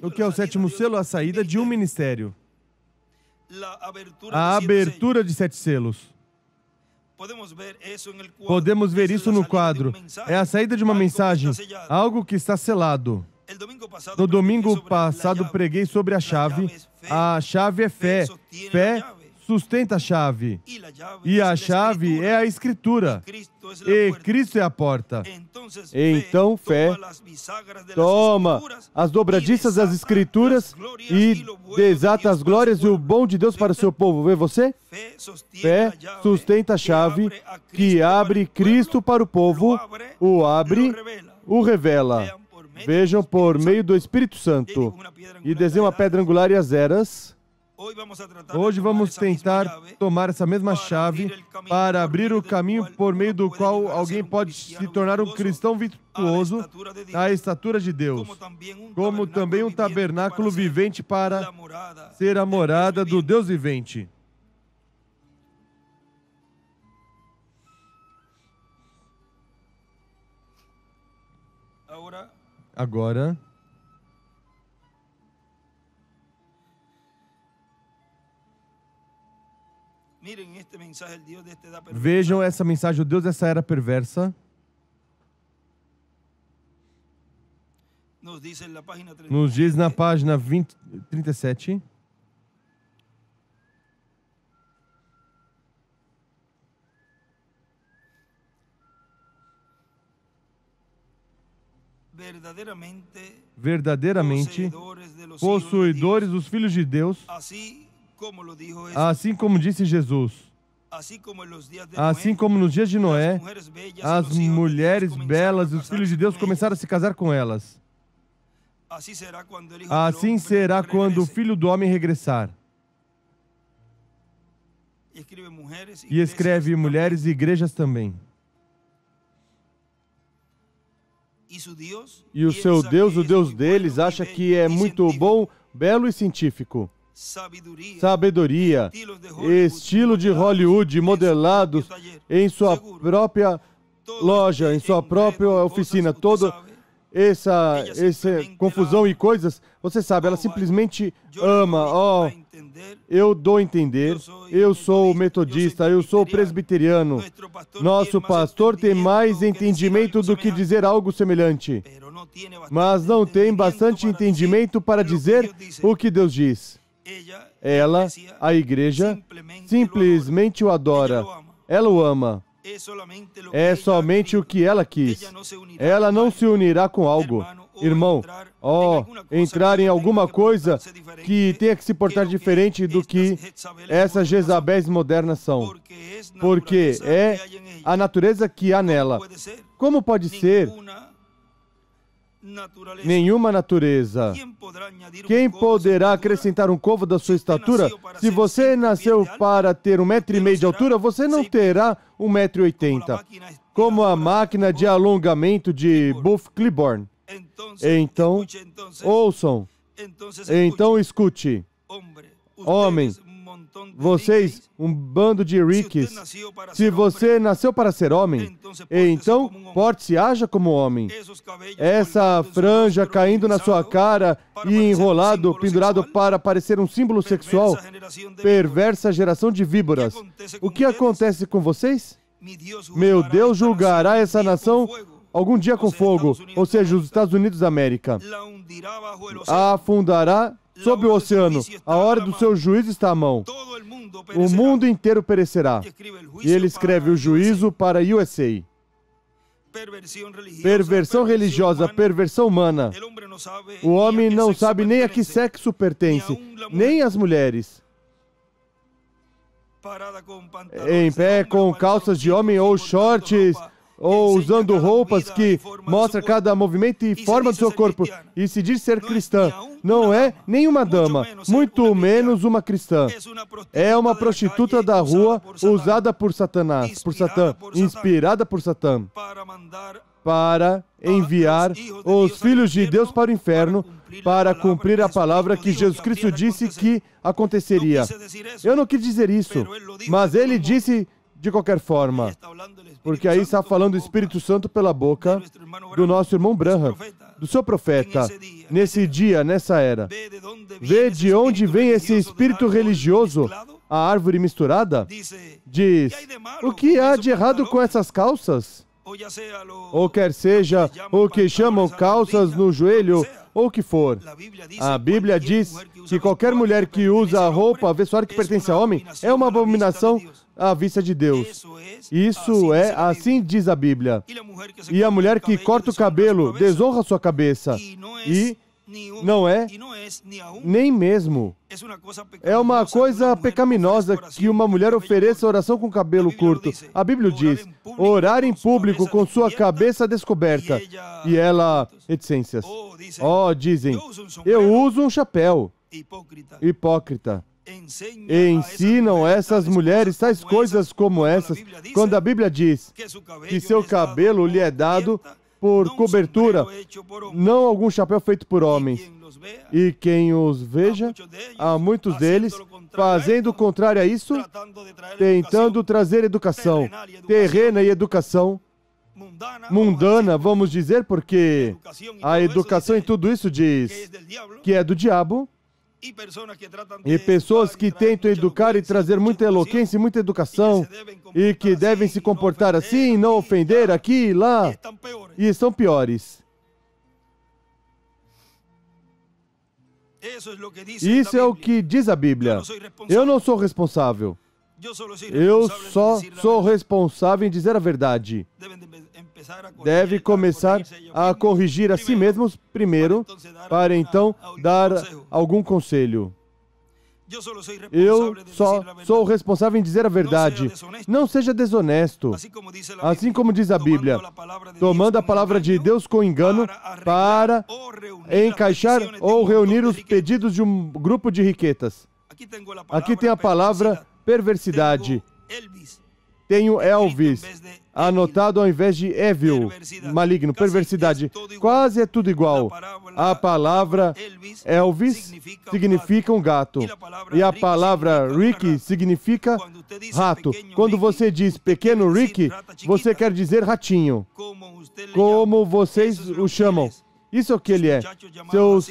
O que é o 7º selo? A saída de um ministério. A abertura de 7 selos. Podemos ver isso no quadro. É a saída de uma mensagem, algo que está selado. No domingo passado preguei sobre a chave. A chave é fé. Fé sustenta a chave. E a chave é a Escritura. E Cristo é a porta. Então, fé toma as dobradiças das Escrituras e desata as glórias e o bom de Deus para o seu povo. Vê você? Fé sustenta a chave que abre Cristo para o povo, o abre, o revela. Vejam por meio do Espírito Santo. E desenha uma pedra angular e as eras. Hoje vamos tentar tomar essa mesma chave para abrir o caminho por meio do qual alguém pode se tornar um cristão virtuoso à estatura de Deus, como também um tabernáculo vivente para ser a morada do Deus vivente. Agora, vejam essa mensagem, o Deus dessa era perversa. Nos diz na página 37. Verdadeiramente possuidores dos filhos de Deus, assim como disse Jesus, assim como nos dias de Noé, as mulheres belas e os filhos de Deus começaram a se casar com elas. Assim será quando o Filho do Homem regressar. E escreve mulheres e igrejas também. E o seu Deus, o Deus deles, acha que é muito bom, belo e científico. Sabedoria, estilo de Hollywood modelados em sua própria loja, em sua própria oficina. Toda essa confusão e coisas, você sabe, ela simplesmente ama. Oh, eu dou a entender, eu sou metodista, eu sou presbiteriano. Nosso pastor tem mais entendimento do que dizer algo semelhante, mas não tem bastante entendimento para dizer o que Deus diz. Ela, a igreja, simplesmente o adora. Ela o ama. É somente o que ela quis. Ela não se unirá com algo. Irmão, entrar em alguma coisa que tenha que se portar diferente do que essas Jezabéis modernas são. Porque é a natureza que há nela. Como pode ser? Nenhuma natureza. Quem poderá acrescentar um côvado da sua estatura? Se você nasceu para ter 1,5 m de altura, você não terá 1,80 m. Como a máquina de alongamento de Buff Cliburn. Então, ouçam. Então, escute. Homem, vocês, um bando de ricos, se você nasceu para ser homem, então porte-se, haja como homem. Essa franja caindo na sua cara e enrolado, pendurado para parecer um símbolo sexual, perversa geração de víboras. O que acontece com vocês? Meu Deus julgará essa nação algum dia com fogo, ou seja, os Estados Unidos da América. A afundará sob o oceano. A hora do seu juízo está à mão. O mundo inteiro perecerá. E ele escreve o juízo para a USA. Perversão religiosa, perversão humana. O homem não sabe nem a que sexo pertence, nem as mulheres. em pé com calças de homem ou shorts, ou usando roupas que mostram cada movimento e forma do seu corpo, e se diz ser cristã, não é nenhuma dama, muito menos uma cristã. É uma prostituta da rua usada por Satanás, por Satã, inspirada por Satã, para enviar os filhos de Deus para o inferno, para cumprir a palavra que Jesus Cristo disse que aconteceria. Eu não quis dizer isso, mas ele disse de qualquer forma, porque aí está falando o Espírito Santo pela boca do nosso irmão Branham, do seu profeta, nesse dia, nessa era. Vê de onde vem esse espírito religioso, a árvore misturada? Diz, o que há de errado com essas calças? Ou quer seja, o que chamam calças no joelho, ou o que for. A Bíblia diz que qualquer mulher que usa a roupa, vestuário que pertence a homem, é uma abominação à vista de Deus. Isso é, assim diz a Bíblia. E a mulher que corta o cabelo desonra sua cabeça. E não é nem mesmo. É uma coisa pecaminosa que uma mulher ofereça oração com cabelo curto. A Bíblia diz, orar em público com sua cabeça descoberta. E ela, reticências. Dizem, eu uso um chapéu. Hipócrita. Ensinam essas mulheres tais coisas como essas, quando a Bíblia diz que seu cabelo lhe é dado por cobertura, não algum chapéu feito por homens. E quem os veja, há muitos deles, fazendo o contrário a isso, tentando trazer educação terrena e educação mundana, vamos dizer, porque a educação em tudo isso diz que é do diabo, e pessoas que tentam educar e trazer muita eloquência e muita educação, e que devem se comportar assim, não ofender aqui e lá, e estão piores. Isso é o que diz a Bíblia. Eu não sou responsável. Eu só sou responsável em dizer a verdade. Deve começar a corrigir a si mesmos primeiro, para então dar algum conselho. Eu só sou responsável em dizer a verdade. Não seja desonesto. Assim como diz a Bíblia, tomando a palavra de Deus com engano para encaixar ou reunir os pedidos de um grupo de riquezas. Aqui tem a palavra perversidade. Tenho Elvis anotado ao invés de evil, maligno, perversidade. Quase é tudo igual. A palavra Elvis significa um gato. E a palavra Rick significa rato. Quando você diz pequeno Rick, você quer dizer ratinho. Como vocês o chamam. Isso é o que ele é. Seus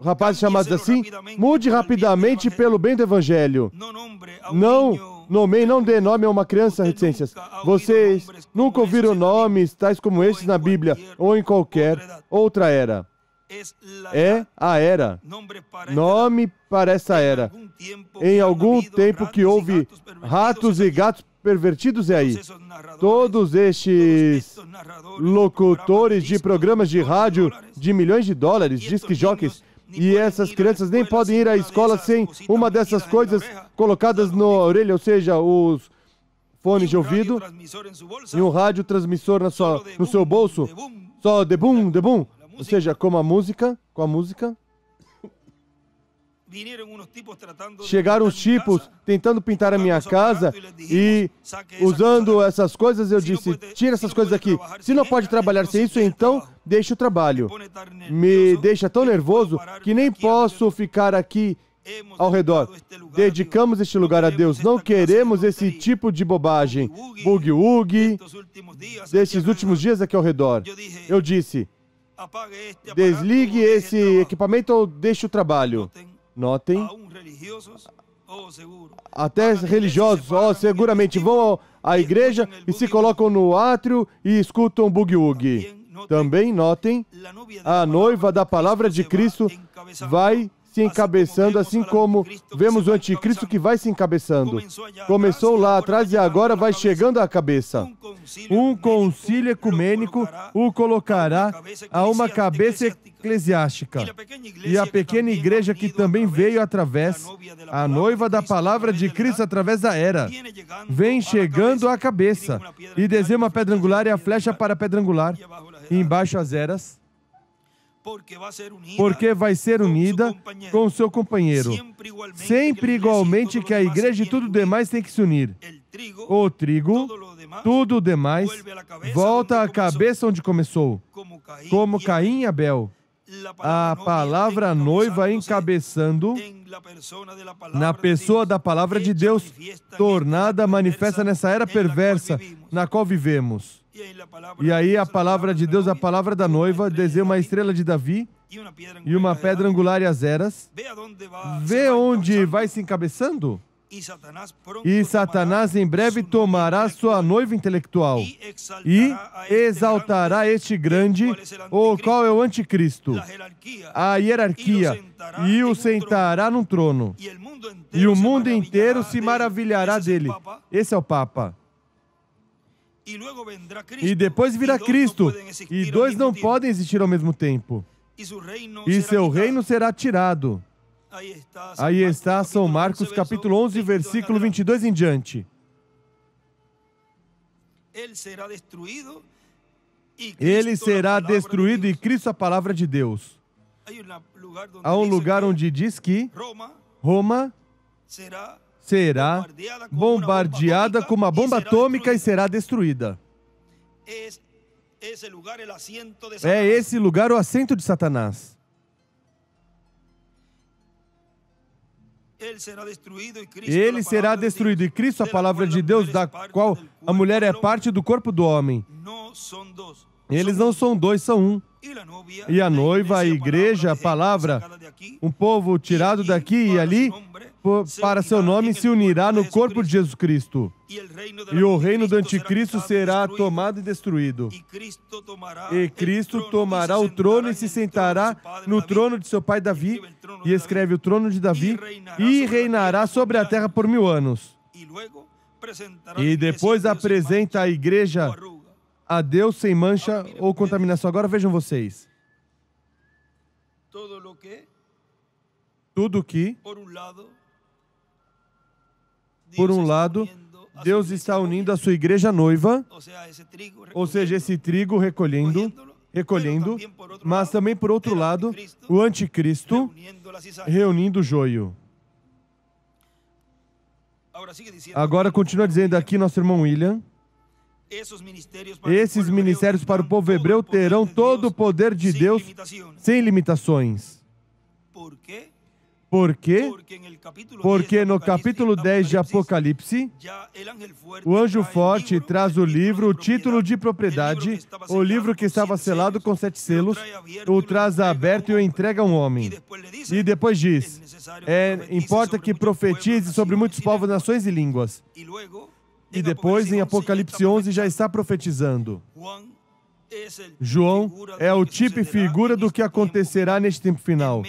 rapazes chamados assim, mude rapidamente pelo bem do Evangelho. Não nomeie, não dê nome a uma criança, reticências. Vocês nunca ouviram nomes tais como estes na Bíblia ou em qualquer outra era. É a era. Nome para essa era. Em algum tempo que houve ratos e gatos pervertidos, é aí. Todos estes locutores de programas de rádio de milhões de dólares, disque jockeys, e essas crianças nem podem ir à escola sem uma dessas coisas colocadas na orelha, ou seja, os fones de ouvido, e um rádio transmissor no seu bolso, só de boom, ou seja, com a música. Chegaram os tipos tentando pintar a minha casa e usando essas coisas, eu disse, tira essas coisas aqui. Se não pode trabalhar sem isso, então deixe o trabalho. Me deixa tão nervoso que nem posso ficar aqui ao redor. Dedicamos este lugar a Deus. Não queremos esse tipo de bobagem. Boogie-woogie, destes últimos dias aqui ao redor. Eu disse, desligue esse equipamento ou deixe o trabalho. Notem, até religiosos, seguramente vão à igreja e se colocam no átrio e escutam boogie-woogie. Também notem, a noiva da palavra de Cristo vai se encabeçando, assim como vemos o anticristo que vai se encabeçando. Começou lá atrás e agora vai chegando à cabeça. Um concílio ecumênico o colocará a uma cabeça eclesiástica. E a pequena igreja que também veio através, a noiva da palavra de Cristo através da era, vem chegando à cabeça e desenha uma pedra angular e a flecha para a pedra angular, e embaixo as eras, porque vai ser unida com o seu companheiro. Sempre igualmente que a igreja e tudo demais tem que se unir. O trigo, tudo o demais, volta à cabeça onde começou, como Caim e Abel. A palavra noiva encabeçando na pessoa da palavra de Deus, tornada manifesta nessa era perversa na qual vivemos. E aí a palavra de Deus, a palavra da noiva, desenha uma estrela de Davi e uma pedra angular e as eras. Vê onde vai se encabeçando? E Satanás em breve tomará sua noiva intelectual e exaltará este grande, o qual é o anticristo, a hierarquia, e o sentará num trono. E o mundo inteiro se maravilhará dele. Esse é o Papa. E depois virá Cristo, e dois não podem existir ao mesmo tempo. E seu reino será tirado. Aí está São Marcos, capítulo 11, versículo 22 em diante. Ele será destruído e Cristo a palavra de Deus. Há um lugar onde diz que Roma será bombardeada com uma bomba atômica e será destruída. É esse lugar o assento de Satanás. Ele será destruído e Cristo, a palavra de Deus, da qual a mulher é parte do corpo do homem. Eles não são dois, são um. E a noiva, a igreja, a palavra, um povo tirado daqui e ali, para seu nome, se unirá no corpo de Jesus Cristo. E o reino do anticristo será tomado e destruído. E Cristo tomará o trono e se sentará no trono de seu pai Davi, e escreve o trono de Davi, e reinará sobre a terra por 1000 anos. E depois apresenta a igreja a Deus sem mancha ou contaminação. Agora vejam vocês. Tudo que, por um lado, Deus está unindo a sua igreja noiva, ou seja, esse trigo recolhendo, mas também, por outro lado, o anticristo reunindo o joio. Agora continua dizendo aqui nosso irmão William: esses ministérios para o povo hebreu terão todo o poder de Deus sem limitações. Por quê? Porque no capítulo 10 de Apocalipse, o anjo forte traz o livro, o título de propriedade, o livro que estava selado com 7 selos, o traz aberto e o entrega a um homem. E depois diz: importa que profetize sobre muitos povos, nações e línguas. E depois, em Apocalipse 11, já está profetizando. João é o tipo e figura do que acontecerá neste tempo final,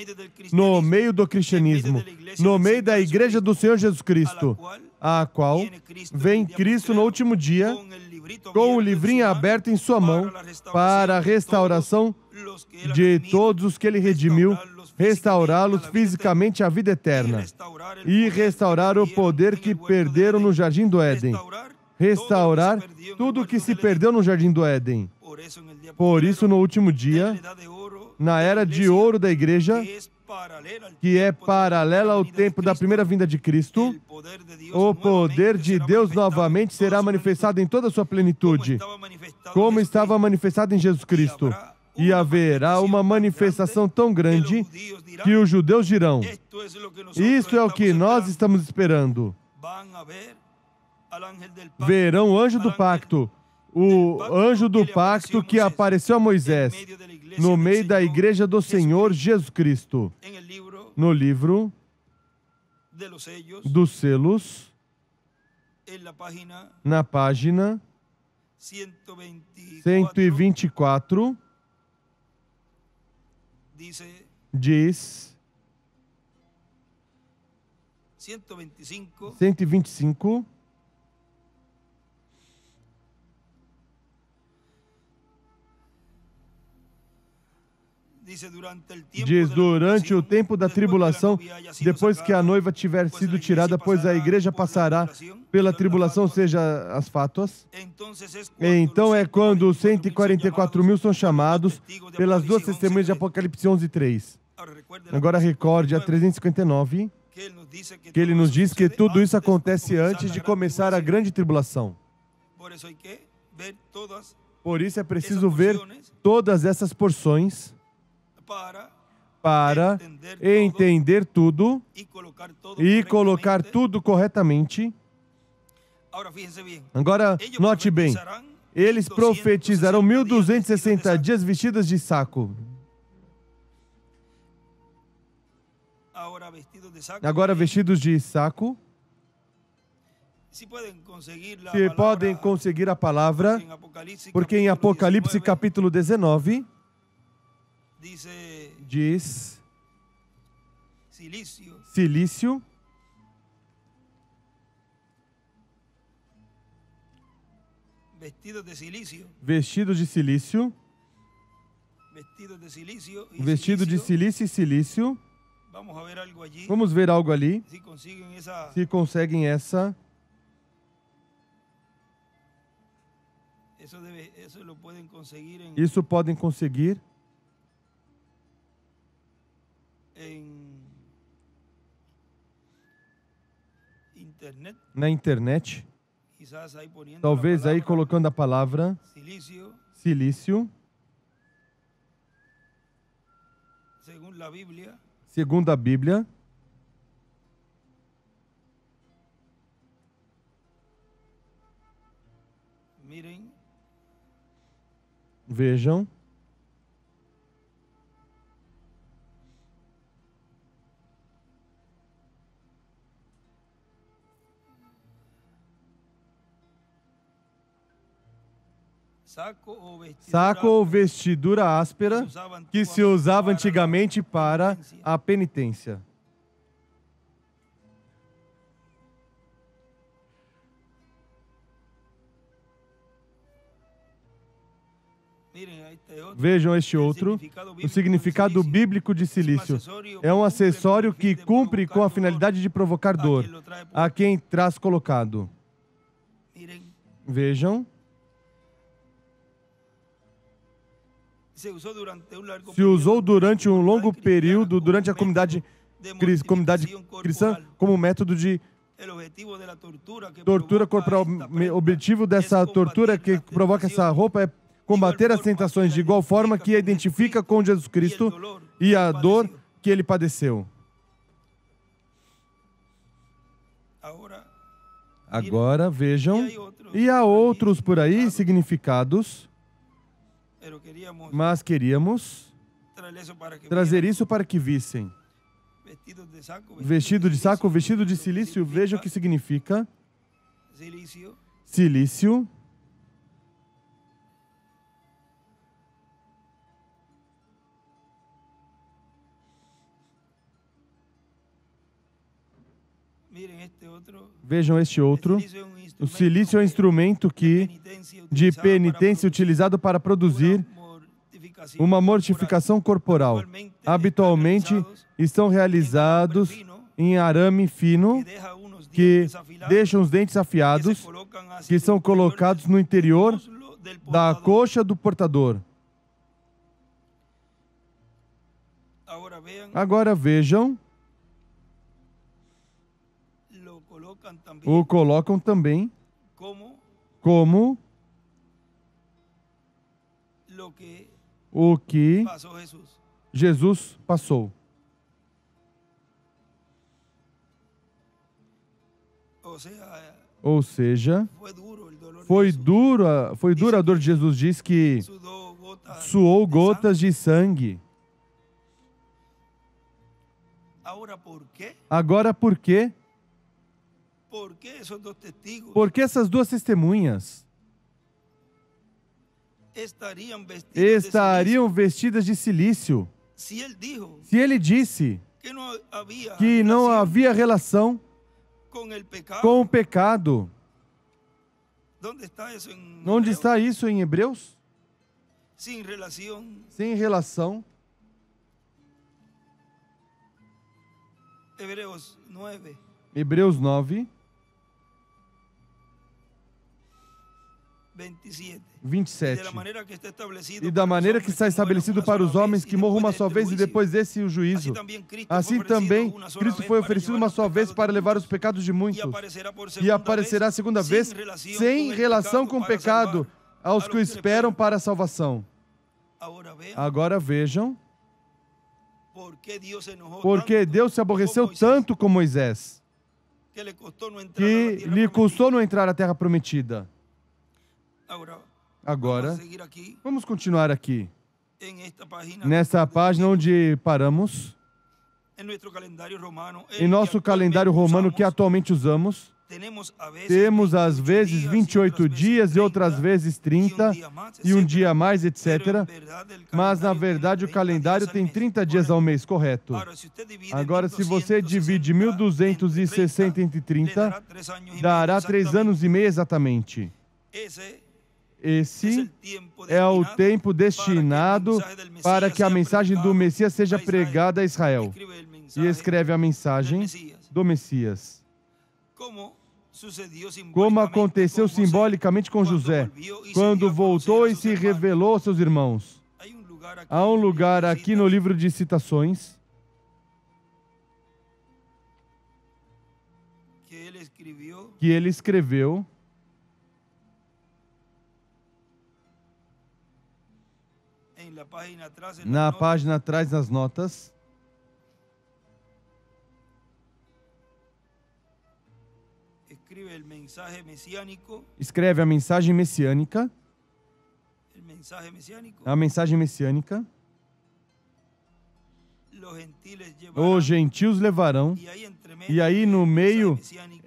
no meio do cristianismo, no meio da igreja do Senhor Jesus Cristo, a qual vem Cristo no último dia, com o livrinho aberto em sua mão, para a restauração de todos os que ele redimiu, restaurá-los fisicamente à vida eterna, e restaurar o poder que perderam no Jardim do Éden. Restaurar tudo o que se perdeu no Jardim do Éden. Por isso, no último dia, na era de ouro da igreja, que é paralela ao tempo da primeira vinda de Cristo, o poder de Deus novamente será manifestado em toda a sua plenitude, como estava manifestado em Jesus Cristo. E haverá uma manifestação tão grande que os judeus dirão: isto é o que nós estamos esperando. Verão o anjo do pacto, o anjo do pacto que apareceu a Moisés no meio da igreja do Senhor Jesus Cristo. No livro dos selos, na página 124, diz: 125. Diz, durante o tempo da tribulação, depois que a noiva tiver sido tirada, pois a igreja passará pela tribulação, ou seja, as fátuas. Então é quando os 144.000 são chamados pelas duas testemunhas de Apocalipse 11:3. Agora recorde a 359, que ele nos diz que tudo isso acontece antes de começar a grande tribulação. Por isso é preciso ver todas essas porções para entender tudo e colocar tudo corretamente. Agora, note bem, eles profetizarão 1260 dias vestidos de saco. Agora, vestidos de saco. Se podem conseguir a palavra, porque em Apocalipse capítulo 19, diz silício, vestido de silício, vestido de silício e silício. Vamos ver algo ali, se conseguem essa. Isso podem conseguir na internet, talvez aí colocando a palavra silício, segundo a Bíblia. Vejam. Saco ou vestidura áspera que se usava antigamente para a penitência. Vejam este outro. O significado bíblico de silício é um acessório que cumpre com a finalidade de provocar dor a quem traz colocado. Vejam. Se usou durante um longo período, durante a comunidade cristã, como método de tortura corporal. O objetivo dessa tortura que provoca essa roupa é combater as tentações de igual forma que a identifica com Jesus Cristo e a dor que ele padeceu. Agora vejam, e há outros por aí significados, mas queríamos trazer isso para que vissem. Vestido de saco, vestido de silício, vejam o que significa. Silício. Vejam este outro. O silício é um instrumento de penitência utilizado para produzir uma mortificação corporal. Habitualmente estão realizados em arame fino, que deixam os dentes afiados, que são colocados no interior da coxa do portador. Agora vejam. O colocam também como o que Jesus passou. Ou seja, foi dura a dor de Jesus. Diz que suou gotas de sangue. Agora por quê? Porque essas duas testemunhas estariam vestidas de silício. Se ele disse que não havia relação com o pecado. Onde está isso em Hebreus? Sem relação. Hebreus 9, 27. E da maneira que está estabelecido para os homens que morram uma só vez e depois desse o juízo. Assim também, Cristo foi oferecido uma só vez para levar os pecados de muitos. E aparecerá a segunda vez sem relação com o pecado aos que o esperam para a salvação. Agora vejam porque Deus se aborreceu tanto com Moisés que lhe custou não entrar na terra prometida. Agora, vamos continuar aqui, nessa página onde paramos, em nosso calendário romano que atualmente usamos. Temos às vezes 28 dias e outras vezes 30 e um dia a mais, etc. Mas na verdade o calendário tem 30 dias ao mês, correto? Agora, se você divide 1260 entre 30, dará 3 anos e meio exatamente. Esse é o tempo destinado para que a mensagem do Messias seja pregada a Israel. E escreve a mensagem do Messias. Como aconteceu simbolicamente com José, quando voltou e se revelou aos seus irmãos. Há um lugar aqui no livro de citações que ele escreveu na página atrás nas notas. Escreve a mensagem messiânica. A mensagem messiânica. Os gentios levarão. E aí no meio,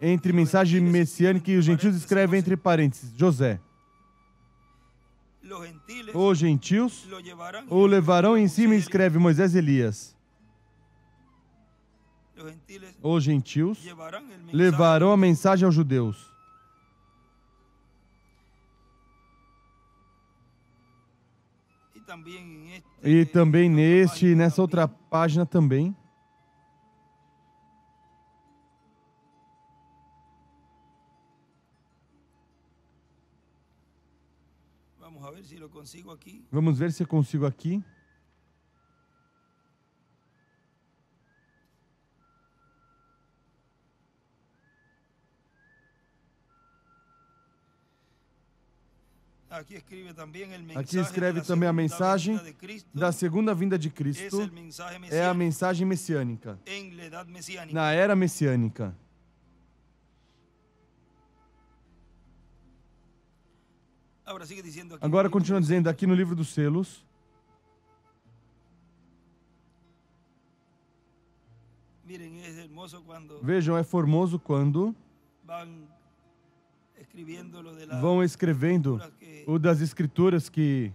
entre mensagem messiânica e os gentios, escreve entre parênteses, José. Os gentios o levarão em cima e escreve Moisés e Elias. Os gentios levarão a mensagem aos judeus. E também nessa outra página também. Vamos ver se eu consigo aqui. Aqui escreve também a mensagem da segunda vinda de Cristo. É a mensagem messiânica. Na era messiânica. Agora continua dizendo aqui no livro dos selos. Vejam, é formoso quando vão escrevendo o das escrituras que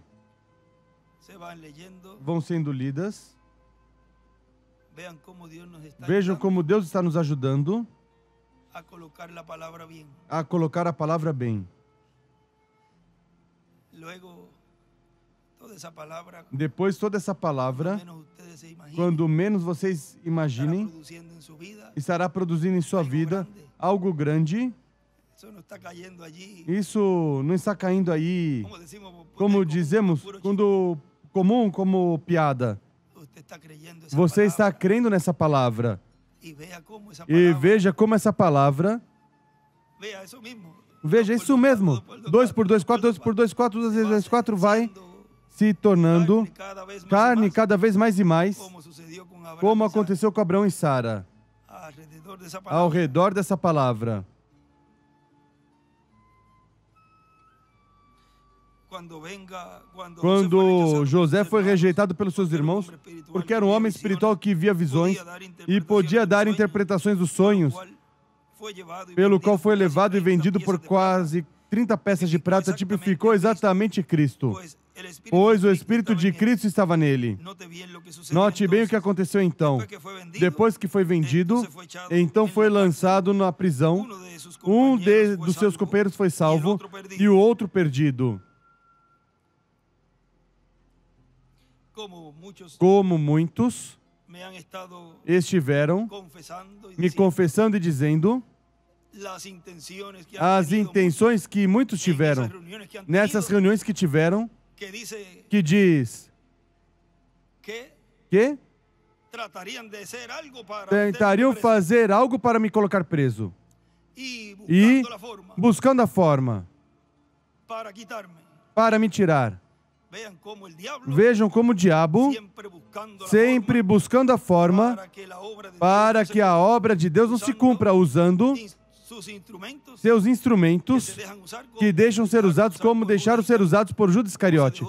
vão sendo lidas. Vejam como Deus está nos ajudando a colocar a palavra bem. Depois, toda essa palavra, quando menos vocês imaginem, estará produzindo em sua vida algo grande. Isso não está caindo aí, como dizemos, quando comum, como piada. Você está crendo nessa palavra. E veja como essa palavra... Veja, isso mesmo. 2 por 2, 4, 2 por 2, 4, 2 vezes 2, 4 vai se tornando carne cada vez mais e mais, como aconteceu com Abraão e Sara, ao redor dessa palavra. Quando José foi rejeitado pelos seus irmãos, porque era um homem espiritual que via visões e podia dar interpretações dos sonhos, pelo qual foi levado e vendido por quase 30 peças de prata, tipificou exatamente Cristo. pois o Espírito de Cristo estava nele. Note bem o que aconteceu então. Depois que foi vendido, então foi lançado na prisão. Dos seus companheiros foi salvo e o outro perdido. Como muitos estiveram me confessando e dizendo as intenções que muitos tiveram nessas reuniões que tiveram, que diz que tentariam fazer algo para me colocar preso e buscando a forma para me tirar. Vejam como o diabo, sempre buscando a forma para que a obra de Deus não se cumpra, usando seus instrumentos que deixam ser usados, como deixaram ser usados por Judas Iscariote,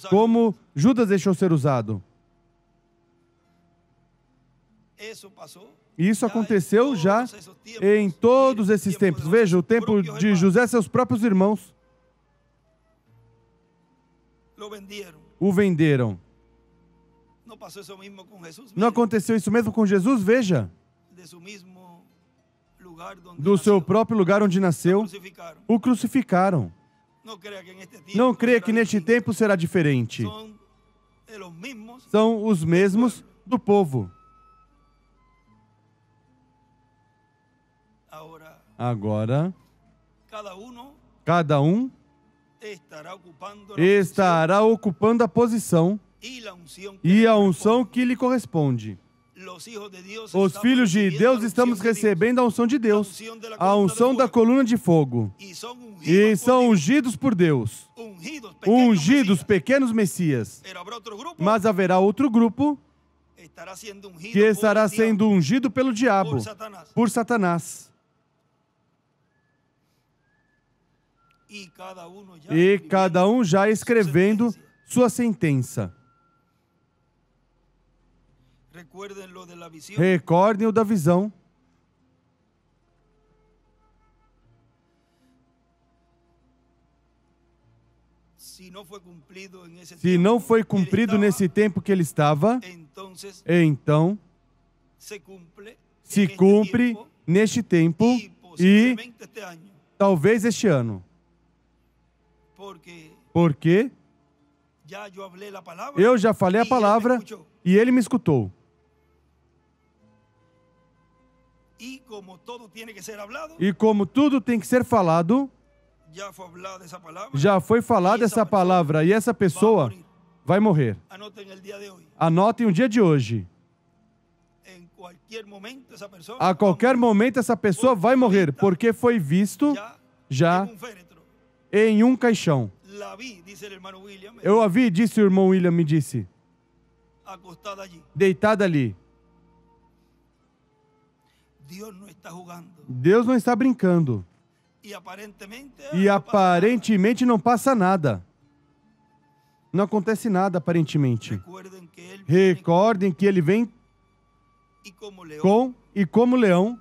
como Judas deixou ser usado. Isso aconteceu já em todos esses tempos. Veja, o tempo de José, seus próprios irmãos o venderam. Não aconteceu isso mesmo com Jesus? Veja. Do seu próprio lugar onde nasceu, o crucificaram. Não creia que neste tempo será diferente. São os mesmos do povo. Agora, cada um estará ocupando a posição e a unção que lhe corresponde. Os filhos de Deus estamos recebendo a unção de Deus, a unção da coluna de fogo. E são ungidos por Deus, ungidos pequenos messias. Mas haverá outro grupo que estará sendo ungido pelo diabo, por Satanás. E cada um já escrevendo sua sentença. Recordem o da visão. Se não foi cumprido nesse tempo que ele estava, então se cumpre neste tempo e talvez este ano. Porque eu já falei a palavra e ele me escutou. E como tudo tem que ser falado, já foi falada essa palavra e essa pessoa vai morrer. Anotem o dia de hoje. A qualquer momento essa pessoa vai morrer, porque foi visto já em um caixão. Eu a vi, disse o irmão William, me disse. Deitada ali. Deus não está brincando. E aparentemente não passa nada. Não acontece nada aparentemente. Recordem que ele vem como leão,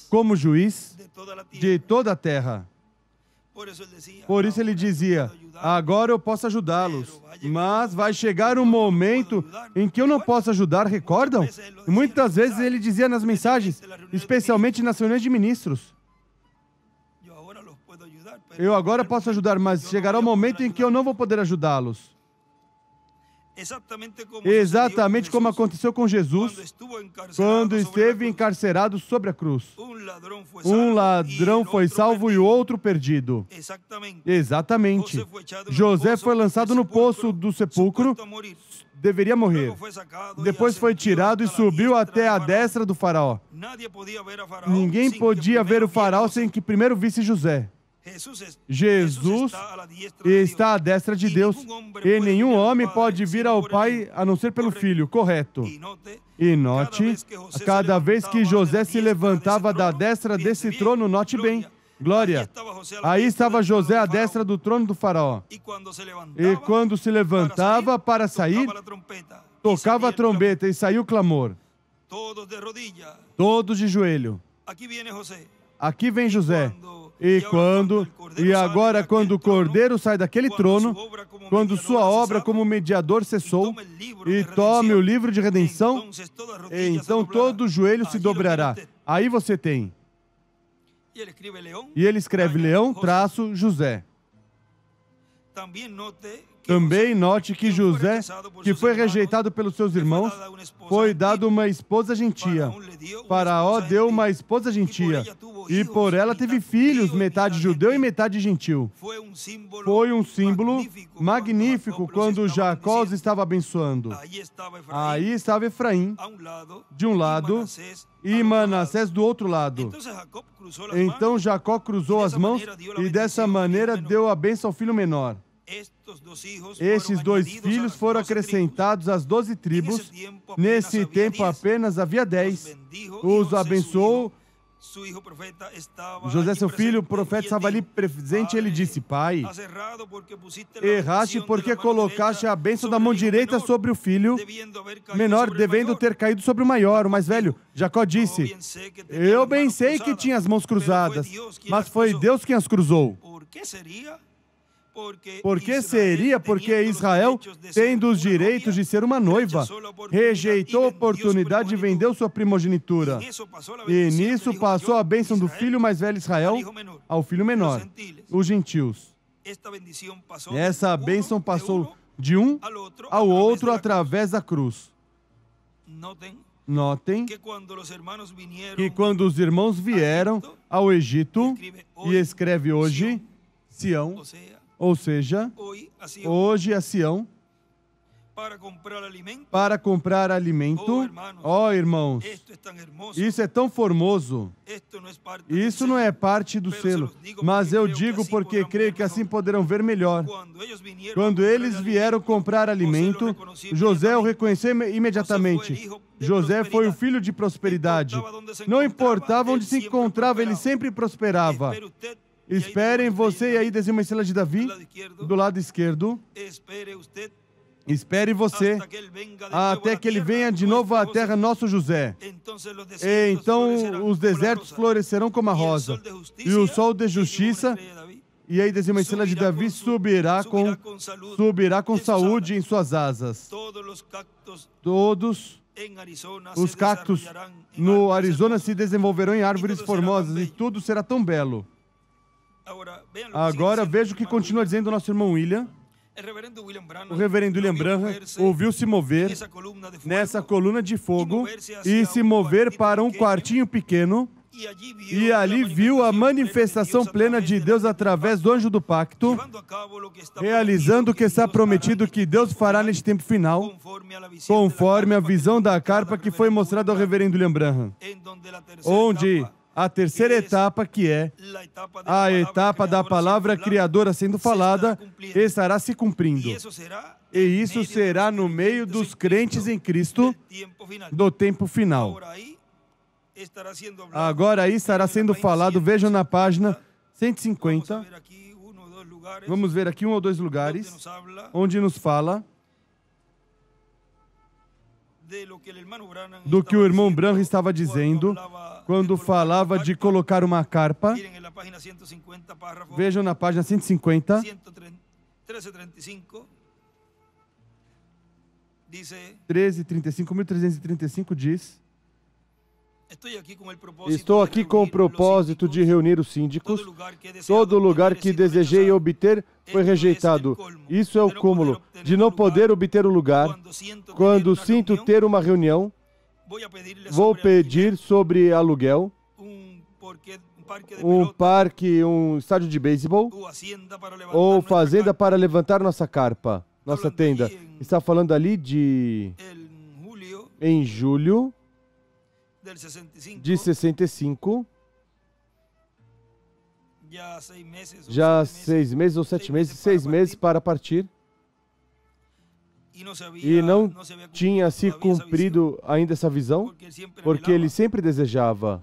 como juiz de toda a terra. Por isso ele dizia, agora eu posso ajudá-los, mas vai chegar um momento em que eu não posso ajudar, recordam? E muitas vezes ele dizia nas mensagens, especialmente nas reuniões de ministros, eu agora posso ajudar, mas chegará um momento em que eu não vou poder ajudá-los. Exatamente como aconteceu com Jesus, quando esteve encarcerado sobre a cruz. Um ladrão foi salvo e o outro perdido. Exatamente. José foi lançado no poço do sepulcro, deveria morrer. Depois foi tirado e subiu até a destra do faraó. Ninguém podia ver o faraó sem que primeiro visse José. Jesus está à destra de Deus e nenhum homem pode vir ao Pai a não ser pelo Filho, correto. E note, cada vez que José se levantava da destra desse trono, note bem, glória, aí estava José à destra do trono do faraó. E quando se levantava para sair, tocava a trombeta e saiu o clamor. Todos de joelho. aqui vem José. E agora quando o cordeiro sai daquele trono, quando sua obra como mediador cessou, e tome o livro de redenção, então todo joelho se dobrará. Aí você tem. E ele escreve Leão, traço, José. Também note que José, que foi rejeitado pelos seus irmãos, foi dado uma esposa gentia. Faraó deu uma esposa gentia, e por ela teve filhos, metade judeu e metade gentil. Foi um símbolo magnífico quando Jacó os estava abençoando. Aí estava Efraim, de um lado, e Manassés do outro lado. Então Jacó cruzou as mãos e dessa maneira deu a bênção ao filho menor. Estes 2 filhos foram acrescentados às 12 tribos. Nesse tempo apenas havia 10. Os abençoou. José, seu filho, o profeta, estava ali presente e ele disse: Pai, erraste porque colocaste a bênção da mão direita sobre o filho menor, devendo ter caído sobre o maior, o mais velho. Jacó disse: eu bem sei que tinha as mãos cruzadas, mas foi Deus quem as cruzou. Por que seria? Porque Israel, tendo os direitos de ser uma noiva, rejeitou a oportunidade e vendeu sua primogenitura. E nisso passou a bênção do filho mais velho Israel ao filho menor, os gentios. Essa bênção passou de um ao outro através da cruz. Notem que quando os irmãos vieram ao Egito, e escreve hoje, Sião, ou seja, hoje a Sião, para comprar alimento. Ó, irmãos, isso é tão formoso. Isso não é parte do selo, mas eu digo porque creio que assim poderão ver melhor. Quando eles vieram comprar alimento, José o reconheceu imediatamente. José foi o filho de prosperidade. Não importava onde se encontrava, ele sempre prosperava. Esperem você, e aí desenha uma estrela de Davi, do lado esquerdo. Espere você, até que ele venha de novo à terra, nosso José. E então os desertos florescerão como a rosa, e o sol de justiça, e aí desenha uma estrela de Davi, subirá com saúde em suas asas. Todos os cactos no Arizona se desenvolverão em árvores formosas, e tudo será tão belo. Agora veja o que continua dizendo o nosso irmão William. O reverendo William Branham ouviu-se mover nessa coluna de fogo e se mover para um quartinho pequeno, e ali viu a manifestação plena de Deus através do anjo do pacto, realizando o que está prometido que Deus fará neste tempo final, conforme a visão da carpa que foi mostrada ao reverendo William Branham, onde a terceira etapa, que é a etapa da palavra criadora sendo falada, estará se cumprindo. E isso será no meio dos crentes em Cristo do tempo final. Agora aí estará sendo falado, vejam na página 150. Vamos ver aqui 1 ou 2 lugares onde nos fala do que o irmão Branham estava dizendo quando falava de colocar uma carpa. Vejam na página 150. 1335 diz: estou aqui com o propósito de reunir os síndicos. Todo lugar que desejei obter foi rejeitado. Isso é o cúmulo de não poder obter o lugar. Quando sinto ter uma reunião, vou pedir sobre aluguel, um parque, um estádio de beisebol, ou fazenda para levantar nossa carpa, nossa tenda. Está falando ali em julho de 65, já 6 meses ou 7 meses, 6 meses para partir, e não tinha se cumprido ainda essa visão, porque ele sempre desejava,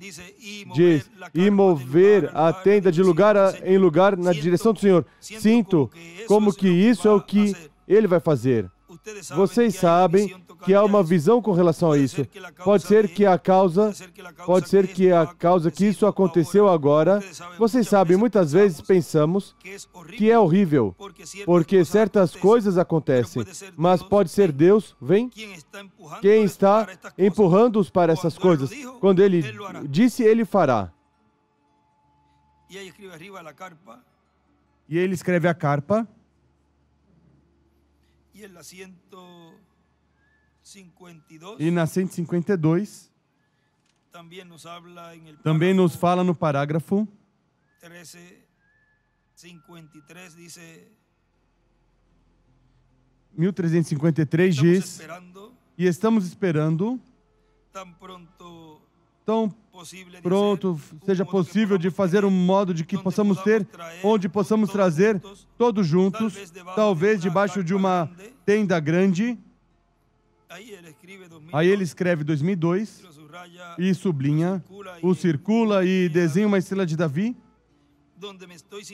diz, e mover a tenda de lugar em lugar na direção do Senhor. Sinto como que isso é o que ele vai fazer. Vocês sabem que há uma visão com relação a isso. Pode ser que a causa que isso aconteceu agora, vocês sabem, muitas vezes pensamos que é horrível, porque certas coisas acontecem, mas pode ser Deus, vem, quem está empurrando-os para essas coisas. Quando Ele disse, Ele fará. E ele escreve a carpa. E na 152, também nos fala no parágrafo 1353 diz: e estamos esperando, tão pronto seja possível, de fazer um modo de que possamos ter, onde possamos trazer todos juntos, talvez debaixo de uma tenda grande. Aí ele escreve 2002 e sublinha, o circula e desenha uma estrela de Davi,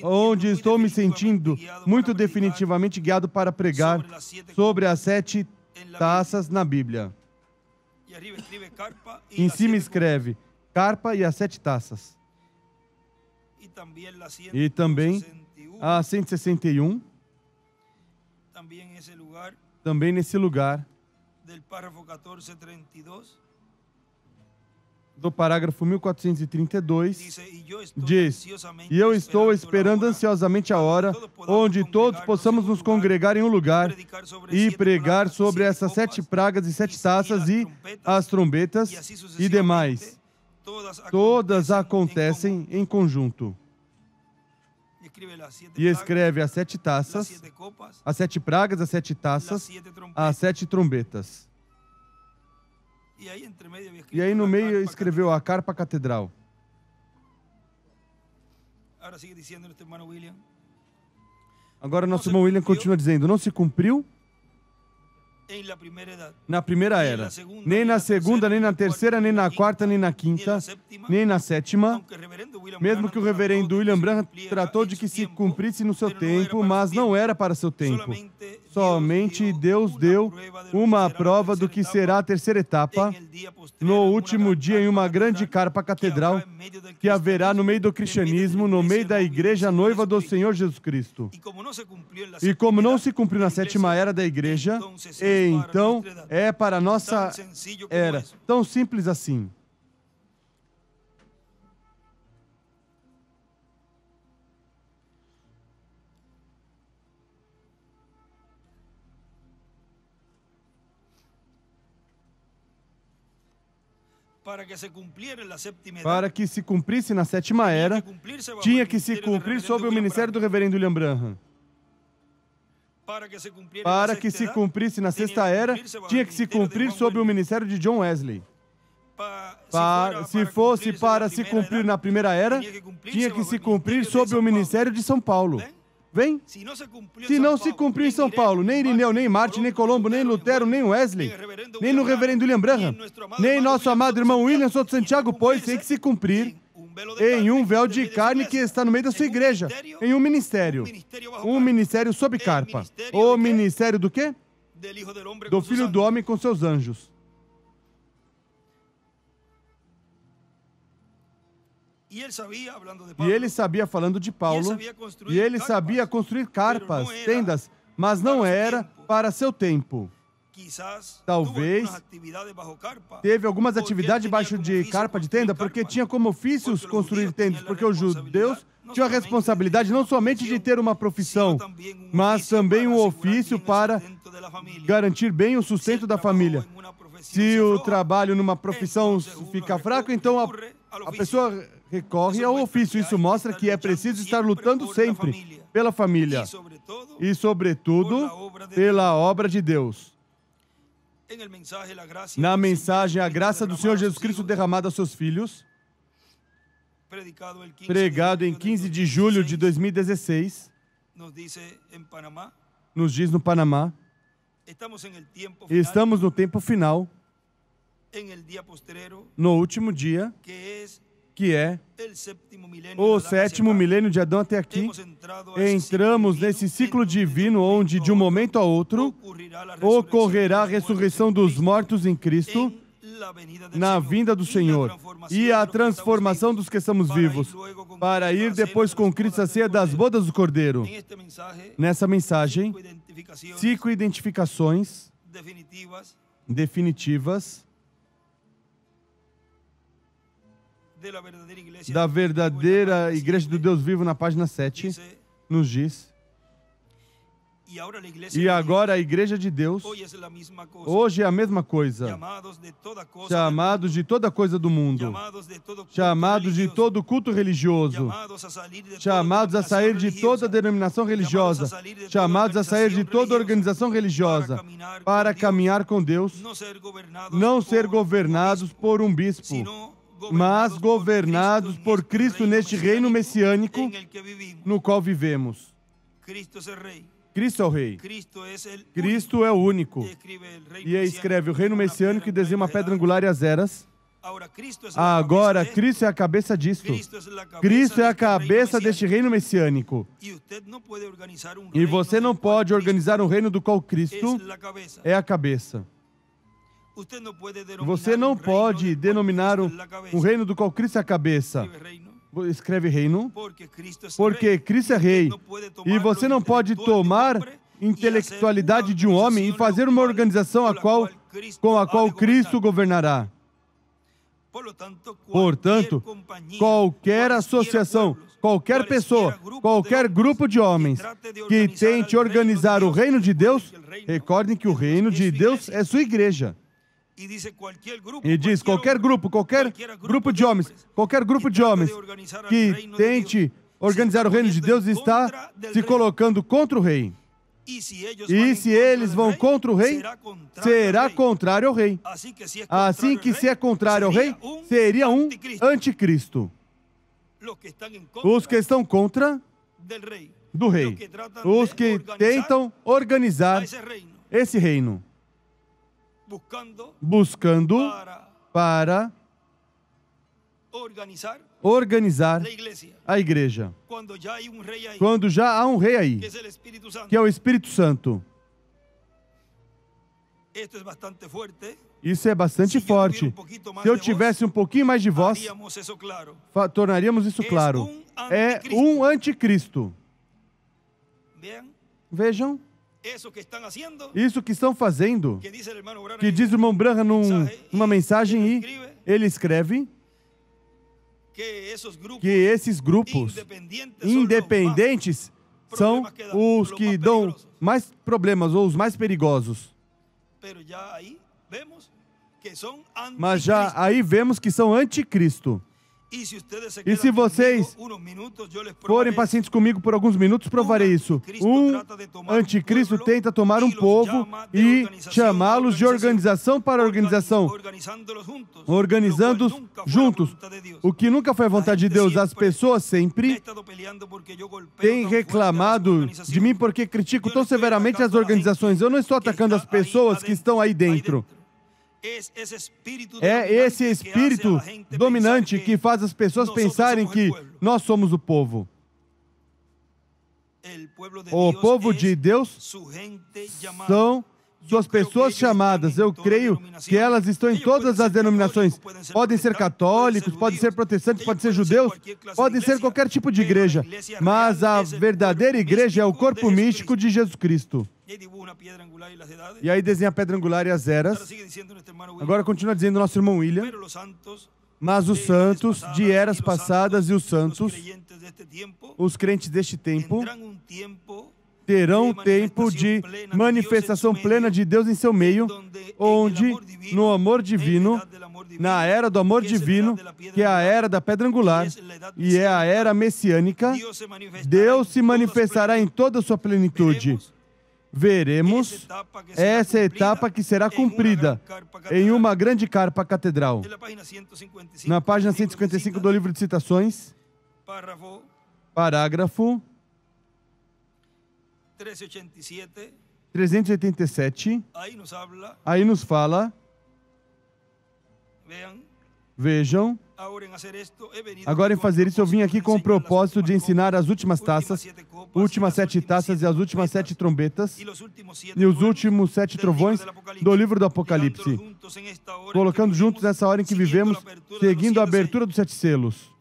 onde estou me sentindo muito definitivamente guiado para pregar sobre as 7 taças na Bíblia. Em cima escreve carpa e as 7 taças. E também a 161, também nesse lugar, do parágrafo 1432, diz: e eu estou esperando ansiosamente a hora onde todos possamos nos congregar em um lugar e pregar sobre essas 7 pragas e 7 taças e as trombetas e demais. Todas acontecem em conjunto. E escreve as 7 taças, as 7 pragas, as 7 taças, as 7 trombetas. E aí no meio escreveu a carpa catedral. Agora nosso irmão William continua dizendo: não se cumpriu na primeira era, nem na segunda, nem na terceira, nem na quarta, nem na quinta, nem na sétima, mesmo que o reverendo William Branham tratou de que se cumprisse no seu tempo, mas não era para seu tempo. Somente Deus deu uma prova do que será a terceira etapa, no último dia, em uma grande carpa catedral, que haverá no meio do cristianismo, no meio da igreja noiva do Senhor Jesus Cristo. E como não se cumpriu na sétima era da igreja, então é para a nossa era. Tão simples assim. Para que se cumprisse na sétima era, tinha que se cumprir sob o ministério do reverendo William Branham. Para que se cumprisse na sexta era, tinha que se cumprir sob o ministério de John Wesley. Se fosse para se cumprir na primeira era, tinha que se cumprir sob o ministério de São Paulo. Vem? Se não se cumpriu em São Paulo, nem Irineu, nem Martin, nem Colombo, nem Lutero, nem Wesley, nem no reverendo William Branham, nem nosso amado irmão William Souto Santiago, pois tem que se cumprir em um véu de carne que está no meio da sua igreja, em um ministério sob carpa. O ministério do quê? Do Filho do Homem com seus anjos. E ele sabia, falando de Paulo, e ele sabia construir carpas, tendas, mas não era para seu tempo. Talvez teve algumas atividades debaixo de carpa de tenda, porque tinha como ofícios construir tendas, porque os judeus tinham a responsabilidade não somente de ter uma profissão, mas também um ofício para garantir bem o sustento da família. Se o trabalho numa profissão fica fraco, então a pessoa recorre ao ofício. Isso mostra que é preciso estar lutando sempre pela família e, sobretudo, pela obra de Deus. Na mensagem, a graça do Senhor Jesus Cristo derramada aos seus filhos, pregado em 15 de julho de 2016, nos diz no Panamá, estamos no tempo final, no último dia, que é o 7º milênio de Adão até aqui. Entramos nesse ciclo divino onde, de um momento a outro, ocorrerá a ressurreição dos mortos em Cristo, na vinda do Senhor, e a transformação dos que estamos vivos, para ir depois com Cristo à ceia das bodas do Cordeiro. Nessa mensagem, 5 identificações definitivas da verdadeira Igreja do Deus Vivo, na página 7, nos diz: e agora a Igreja de Deus, hoje é a mesma coisa, chamados de toda coisa do mundo, chamados de todo culto religioso, chamados a sair de toda denominação religiosa, chamados a sair de toda organização religiosa, para caminhar com Deus, não ser governados por um bispo, mas governados por Cristo neste reino messiânico no qual vivemos. Cristo é o Rei. Cristo é o único. E aí escreve o reino messiânico e desenha uma pedra angular e as eras. Agora, Cristo é a cabeça disto. Cristo é a cabeça deste reino messiânico. E você não pode organizar um reino do qual Cristo é a cabeça. Você não pode denominar um reino do qual Cristo é a cabeça. Escreve reino, porque Cristo é Rei. E você não pode tomar intelectualidade de um homem e fazer uma organização com a qual Cristo governará. Portanto, qualquer associação, qualquer pessoa, qualquer grupo de homens que tente organizar o reino de Deus, recordem que o reino de Deus é sua igreja. E diz qualquer grupo de homens que tente organizar o reino de Deus está se colocando contra o rei. E se eles vão contra o rei, será contrário ao rei. Assim que se é contrário ao rei, seria um anticristo. Os que estão contra do rei. Os que tentam organizar esse reino. Buscando para organizar a igreja. Quando já há um rei aí, que é o Espírito Santo. Isso é bastante forte. Se eu tivesse um pouquinho mais de voz, tornaríamos isso claro. É um anticristo. Vejam. Isso que estão fazendo, que diz o irmão Branham numa mensagem, e ele escreve que esses grupos independentes são os que dão mais problemas ou os mais perigosos. Mas já aí vemos que são anticristo. E se vocês forem pacientes comigo por alguns minutos, provarei isso. Um anticristo tenta tomar um povo e chamá-los de organização para organização, organizando-os juntos, o que nunca foi a vontade de Deus. As pessoas sempre têm reclamado de mim porque critico tão severamente as organizações. Eu não estou atacando as pessoas que estão aí dentro. É esse espírito dominante que faz as pessoas pensarem que nós somos o povo. O povo de Deus são suas pessoas chamadas. Eu creio que elas estão em todas as denominações. Podem ser católicos, podem ser protestantes, podem ser judeus, podem ser qualquer tipo de igreja. Mas a verdadeira igreja é o corpo místico de Jesus Cristo. E aí desenha a pedra angular e as eras. Agora continua dizendo nosso irmão William. Mas os santos de eras passadas e os santos, os crentes deste tempo, terão um tempo de manifestação plena de Deus em seu meio, onde, no amor divino, na era do amor divino, que é a era da pedra angular, e é a era messiânica, Deus se manifestará em toda a sua plenitude. Veremos essa etapa que será cumprida em uma grande carpa catedral. Na página 155 do livro de citações, parágrafo 387, aí nos fala, Vejam, agora em fazer isso eu vim aqui com o propósito de ensinar as últimas taças, últimas 7 taças e as últimas 7 trombetas e os últimos 7 trovões do livro do Apocalipse, colocando juntos nessa hora em que vivemos, seguindo a abertura dos 7 selos.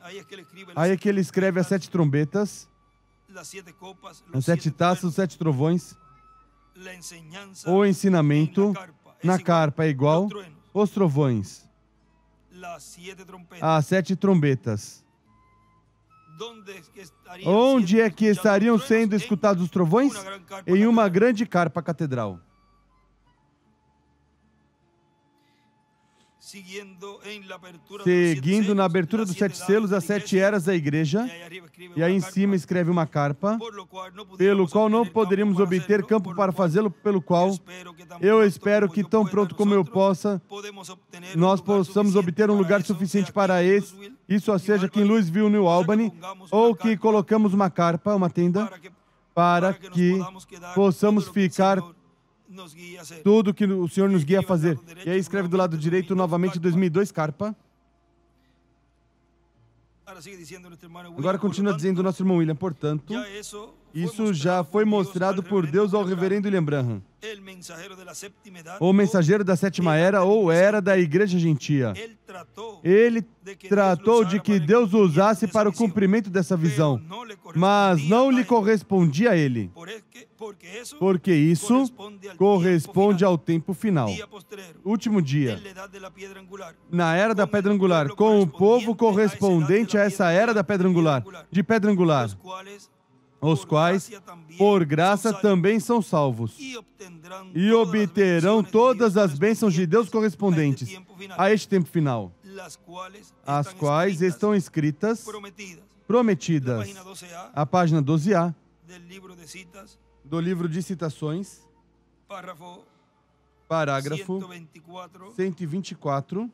Aí é que ele escreve as 7 trombetas, as 7 taças, os 7 trovões. O ensinamento na carpa é igual os trovões. As 7 trombetas. Onde é que estariam sendo escutados os trovões? Em uma grande carpa catedral. Seguindo na abertura dos 7 selos, as 7 eras da igreja, e aí em cima escreve uma carpa, pelo qual não poderíamos obter campo para fazê-lo, pelo qual eu espero que tão pronto como eu possa, nós possamos obter um lugar suficiente para isso, ou seja, que em Louisville, New Albany, ou que colocamos uma carpa, uma tenda, para que possamos ficar tudo que o Senhor nos guia a fazer. E aí escreve do lado direito novamente 2002, carpa. Agora continua dizendo o nosso irmão William, portanto, isso já foi mostrado por Deus ao reverendo William Branham, o mensageiro da 7ª era, ou era da igreja gentia. Ele tratou de que Deus o usasse para o cumprimento dessa visão, mas não lhe correspondia a ele, porque isso corresponde ao tempo final, último dia, na era da pedra angular, com o povo correspondente a essa era da pedra angular, de pedra angular, os quais, por graça, também são salvos, e obterão todas as bênçãos de Deus correspondentes a este tempo final, as quais estão escritas, prometidas, a página 12A, do livro de citações, parágrafo 124,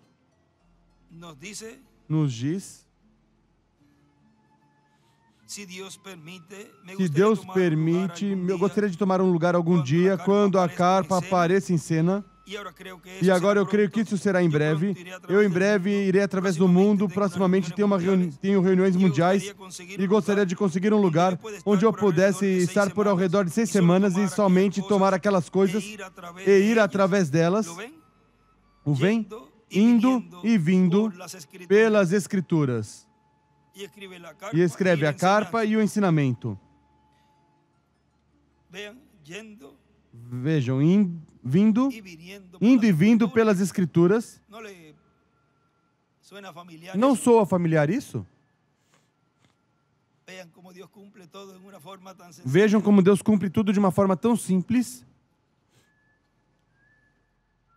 nos diz: se Deus permite, eu gostaria de tomar um lugar algum dia quando a carpa apareça em cena. E agora eu creio que isso será em breve. Eu em breve irei através do mundo. Proximamente tenho reuniões mundiais e gostaria de conseguir um lugar onde eu pudesse estar por ao redor de 6 semanas e somente tomar aquelas coisas e ir através delas. O vem, indo e vindo pelas Escrituras. E escreve a carpa e o ensinamento. Vejam, indo e vindo pelas Escrituras. Não soa familiar isso? Vejam como Deus cumpre tudo de uma forma tão simples.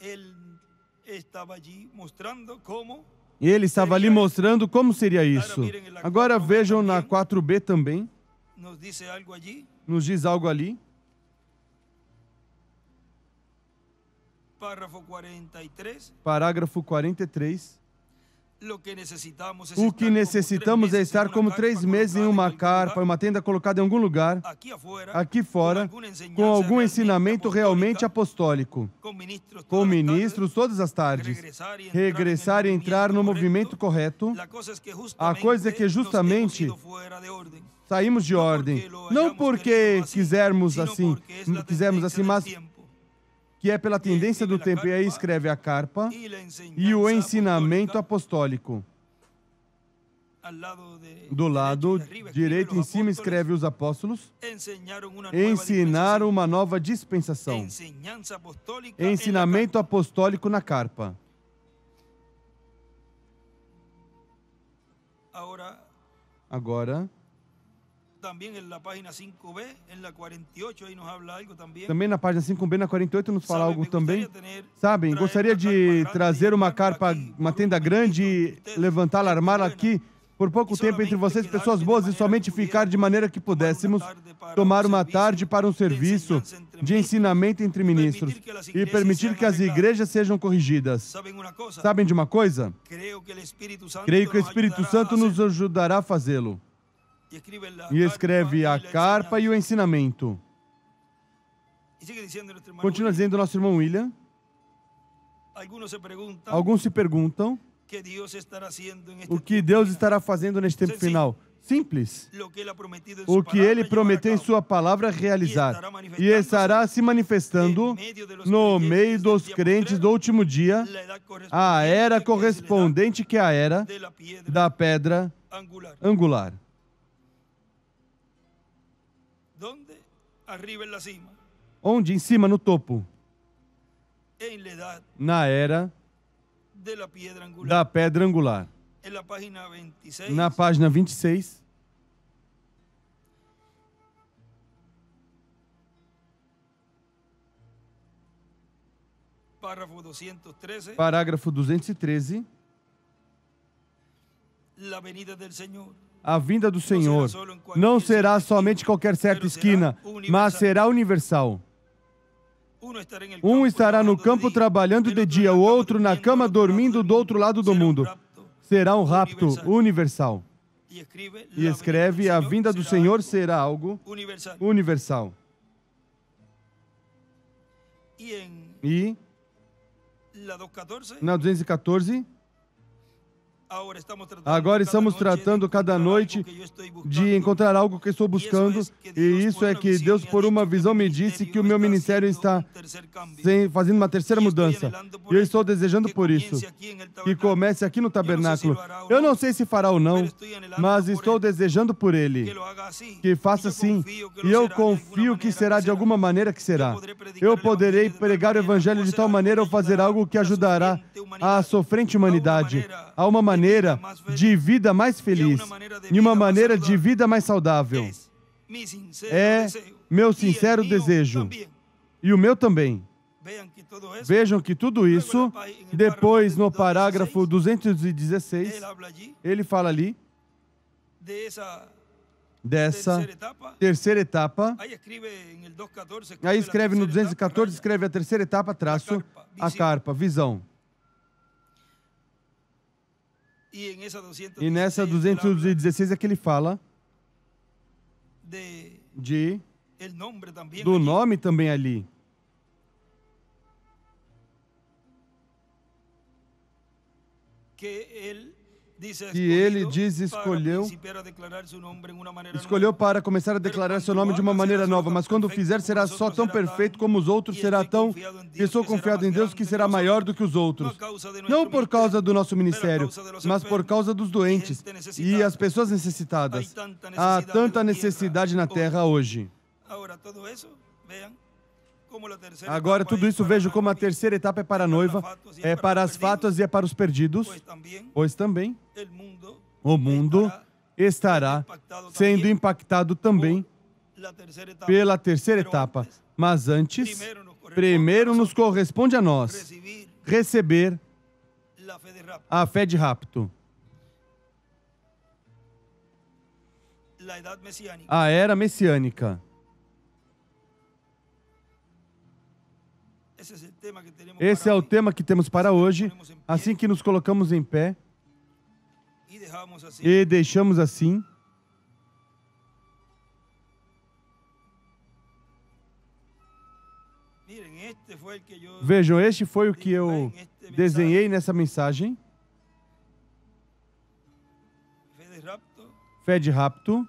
Ele estava ali mostrando como seria isso. Agora vejam na 4B também. Nos diz algo ali. Parágrafo 43. O que necessitamos é estar como 3 meses em uma carpa, uma tenda colocada em algum lugar, aqui fora, com algum ensinamento realmente apostólico, com ministros todas as tardes, regressar e entrar no movimento correto. A coisa é que justamente saímos de ordem, não porque quisermos assim, mas que é pela tendência do tempo. E aí escreve a carpa e o ensinamento apostólico. Do lado direito em cima escreve os apóstolos. Ensinaram uma nova dispensação. Ensinamento apostólico na carpa. Agora, também na página 5B, na 48, nos fala algo também. Sabem, gostaria de trazer uma carpa, uma tenda grande, e levantá-la, armá-la aqui por pouco tempo entre vocês, pessoas boas, e somente ficar de maneira que pudéssemos tomar uma tarde para um serviço de ensinamento entre ministros e permitir que as igrejas sejam corrigidas. Sabem de uma coisa? Creio que o Espírito Santo nos ajudará a fazê-lo. E escreve a carpa e o ensinamento. Continua dizendo o nosso irmão William. Alguns se perguntam O que Deus estará fazendo neste tempo final? Simples. O que Ele prometeu em Sua palavra realizar. E estará se manifestando no meio dos crentes do último dia, a era correspondente que é a era da pedra angular. Onde? Em cima, no topo. Na era da pedra angular. Na página 26. Parágrafo 213. A vinda do Senhor não será somente qualquer certa esquina, mas será universal. Um estará no campo trabalhando de dia, o outro na cama dormindo do outro lado do mundo. Será um rapto universal. E escreve, a vinda do Senhor será algo universal. E na 214, agora estamos tratando cada noite de encontrar algo que estou buscando, e isso é que Deus, por uma visão, me disse que o meu ministério está fazendo uma terceira mudança. E eu estou desejando por isso, que comece aqui no tabernáculo. Eu não sei se fará ou não, mas estou desejando por ele, que faça assim, e eu confio que será de alguma maneira que será. Eu poderei pregar o evangelho de tal maneira ou fazer algo que ajudará a sofrente humanidade a uma maneira de vida mais feliz e uma maneira de vida mais saudável. É meu sincero desejo. E o meu também. Vejam que tudo isso, depois no parágrafo 216, ele fala ali dessa terceira etapa. Aí escreve no 214, escreve a terceira etapa, traço, a carpa, visão. E nessa 216 é que ele fala do nome também ali. Que ele diz escolheu para começar a declarar seu nome de uma maneira nova, mas quando fizer será só tão perfeito como os outros, será tão que estou confiado em Deus que será maior do que os outros. Não por causa do nosso ministério, mas por causa dos doentes e as pessoas necessitadas. Há tanta necessidade na terra hoje. Agora, tudo isso vejo como a terceira etapa é para a noiva, é para as fátuas e é para os perdidos, pois também o mundo estará sendo impactado também pela terceira etapa. Mas antes, primeiro nos corresponde a nós receber a fé de rapto. A era messiânica. Esse é o tema que temos para hoje, assim que nos colocamos em pé e deixamos assim. Vejam, este foi o que eu desenhei nessa mensagem. Fé de rapto.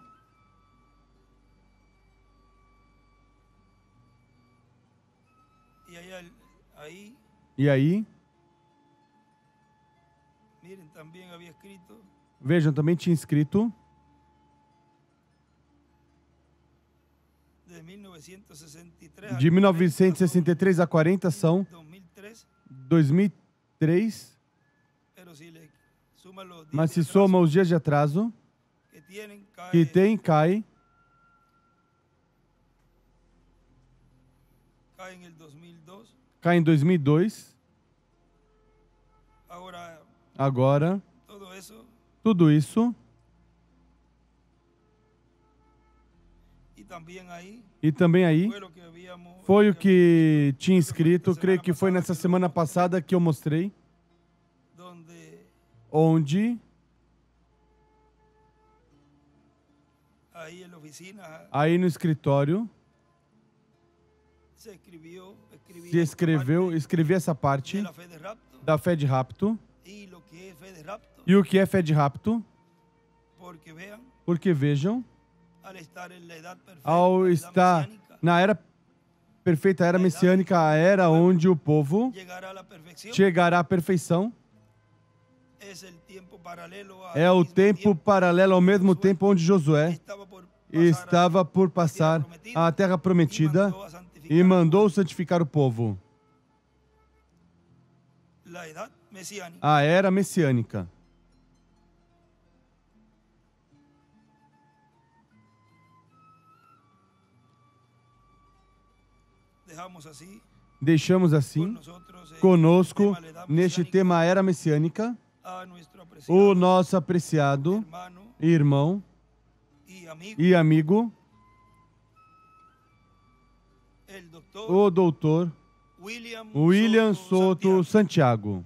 E aí, vejam, também tinha escrito de 1963 a 40 são 2003, mas se soma os dias de atraso que tem, cai em 2002. Agora, tudo isso e também aí foi o que tinha escrito, creio que foi nessa semana passada que eu mostrei, onde aí no escritório escrevi essa parte da fé de rapto, E o que é fé de rapto? Porque vejam, ao estar na era perfeita, a era messiânica, a era onde o povo chegará à perfeição, é o tempo paralelo ao mesmo tempo onde Josué estava por passar a terra prometida e mandou santificar o povo. A era messiânica. Deixamos assim, conosco, neste tema a era messiânica, o nosso apreciado irmão e amigo, o doutor William Souto Santiago.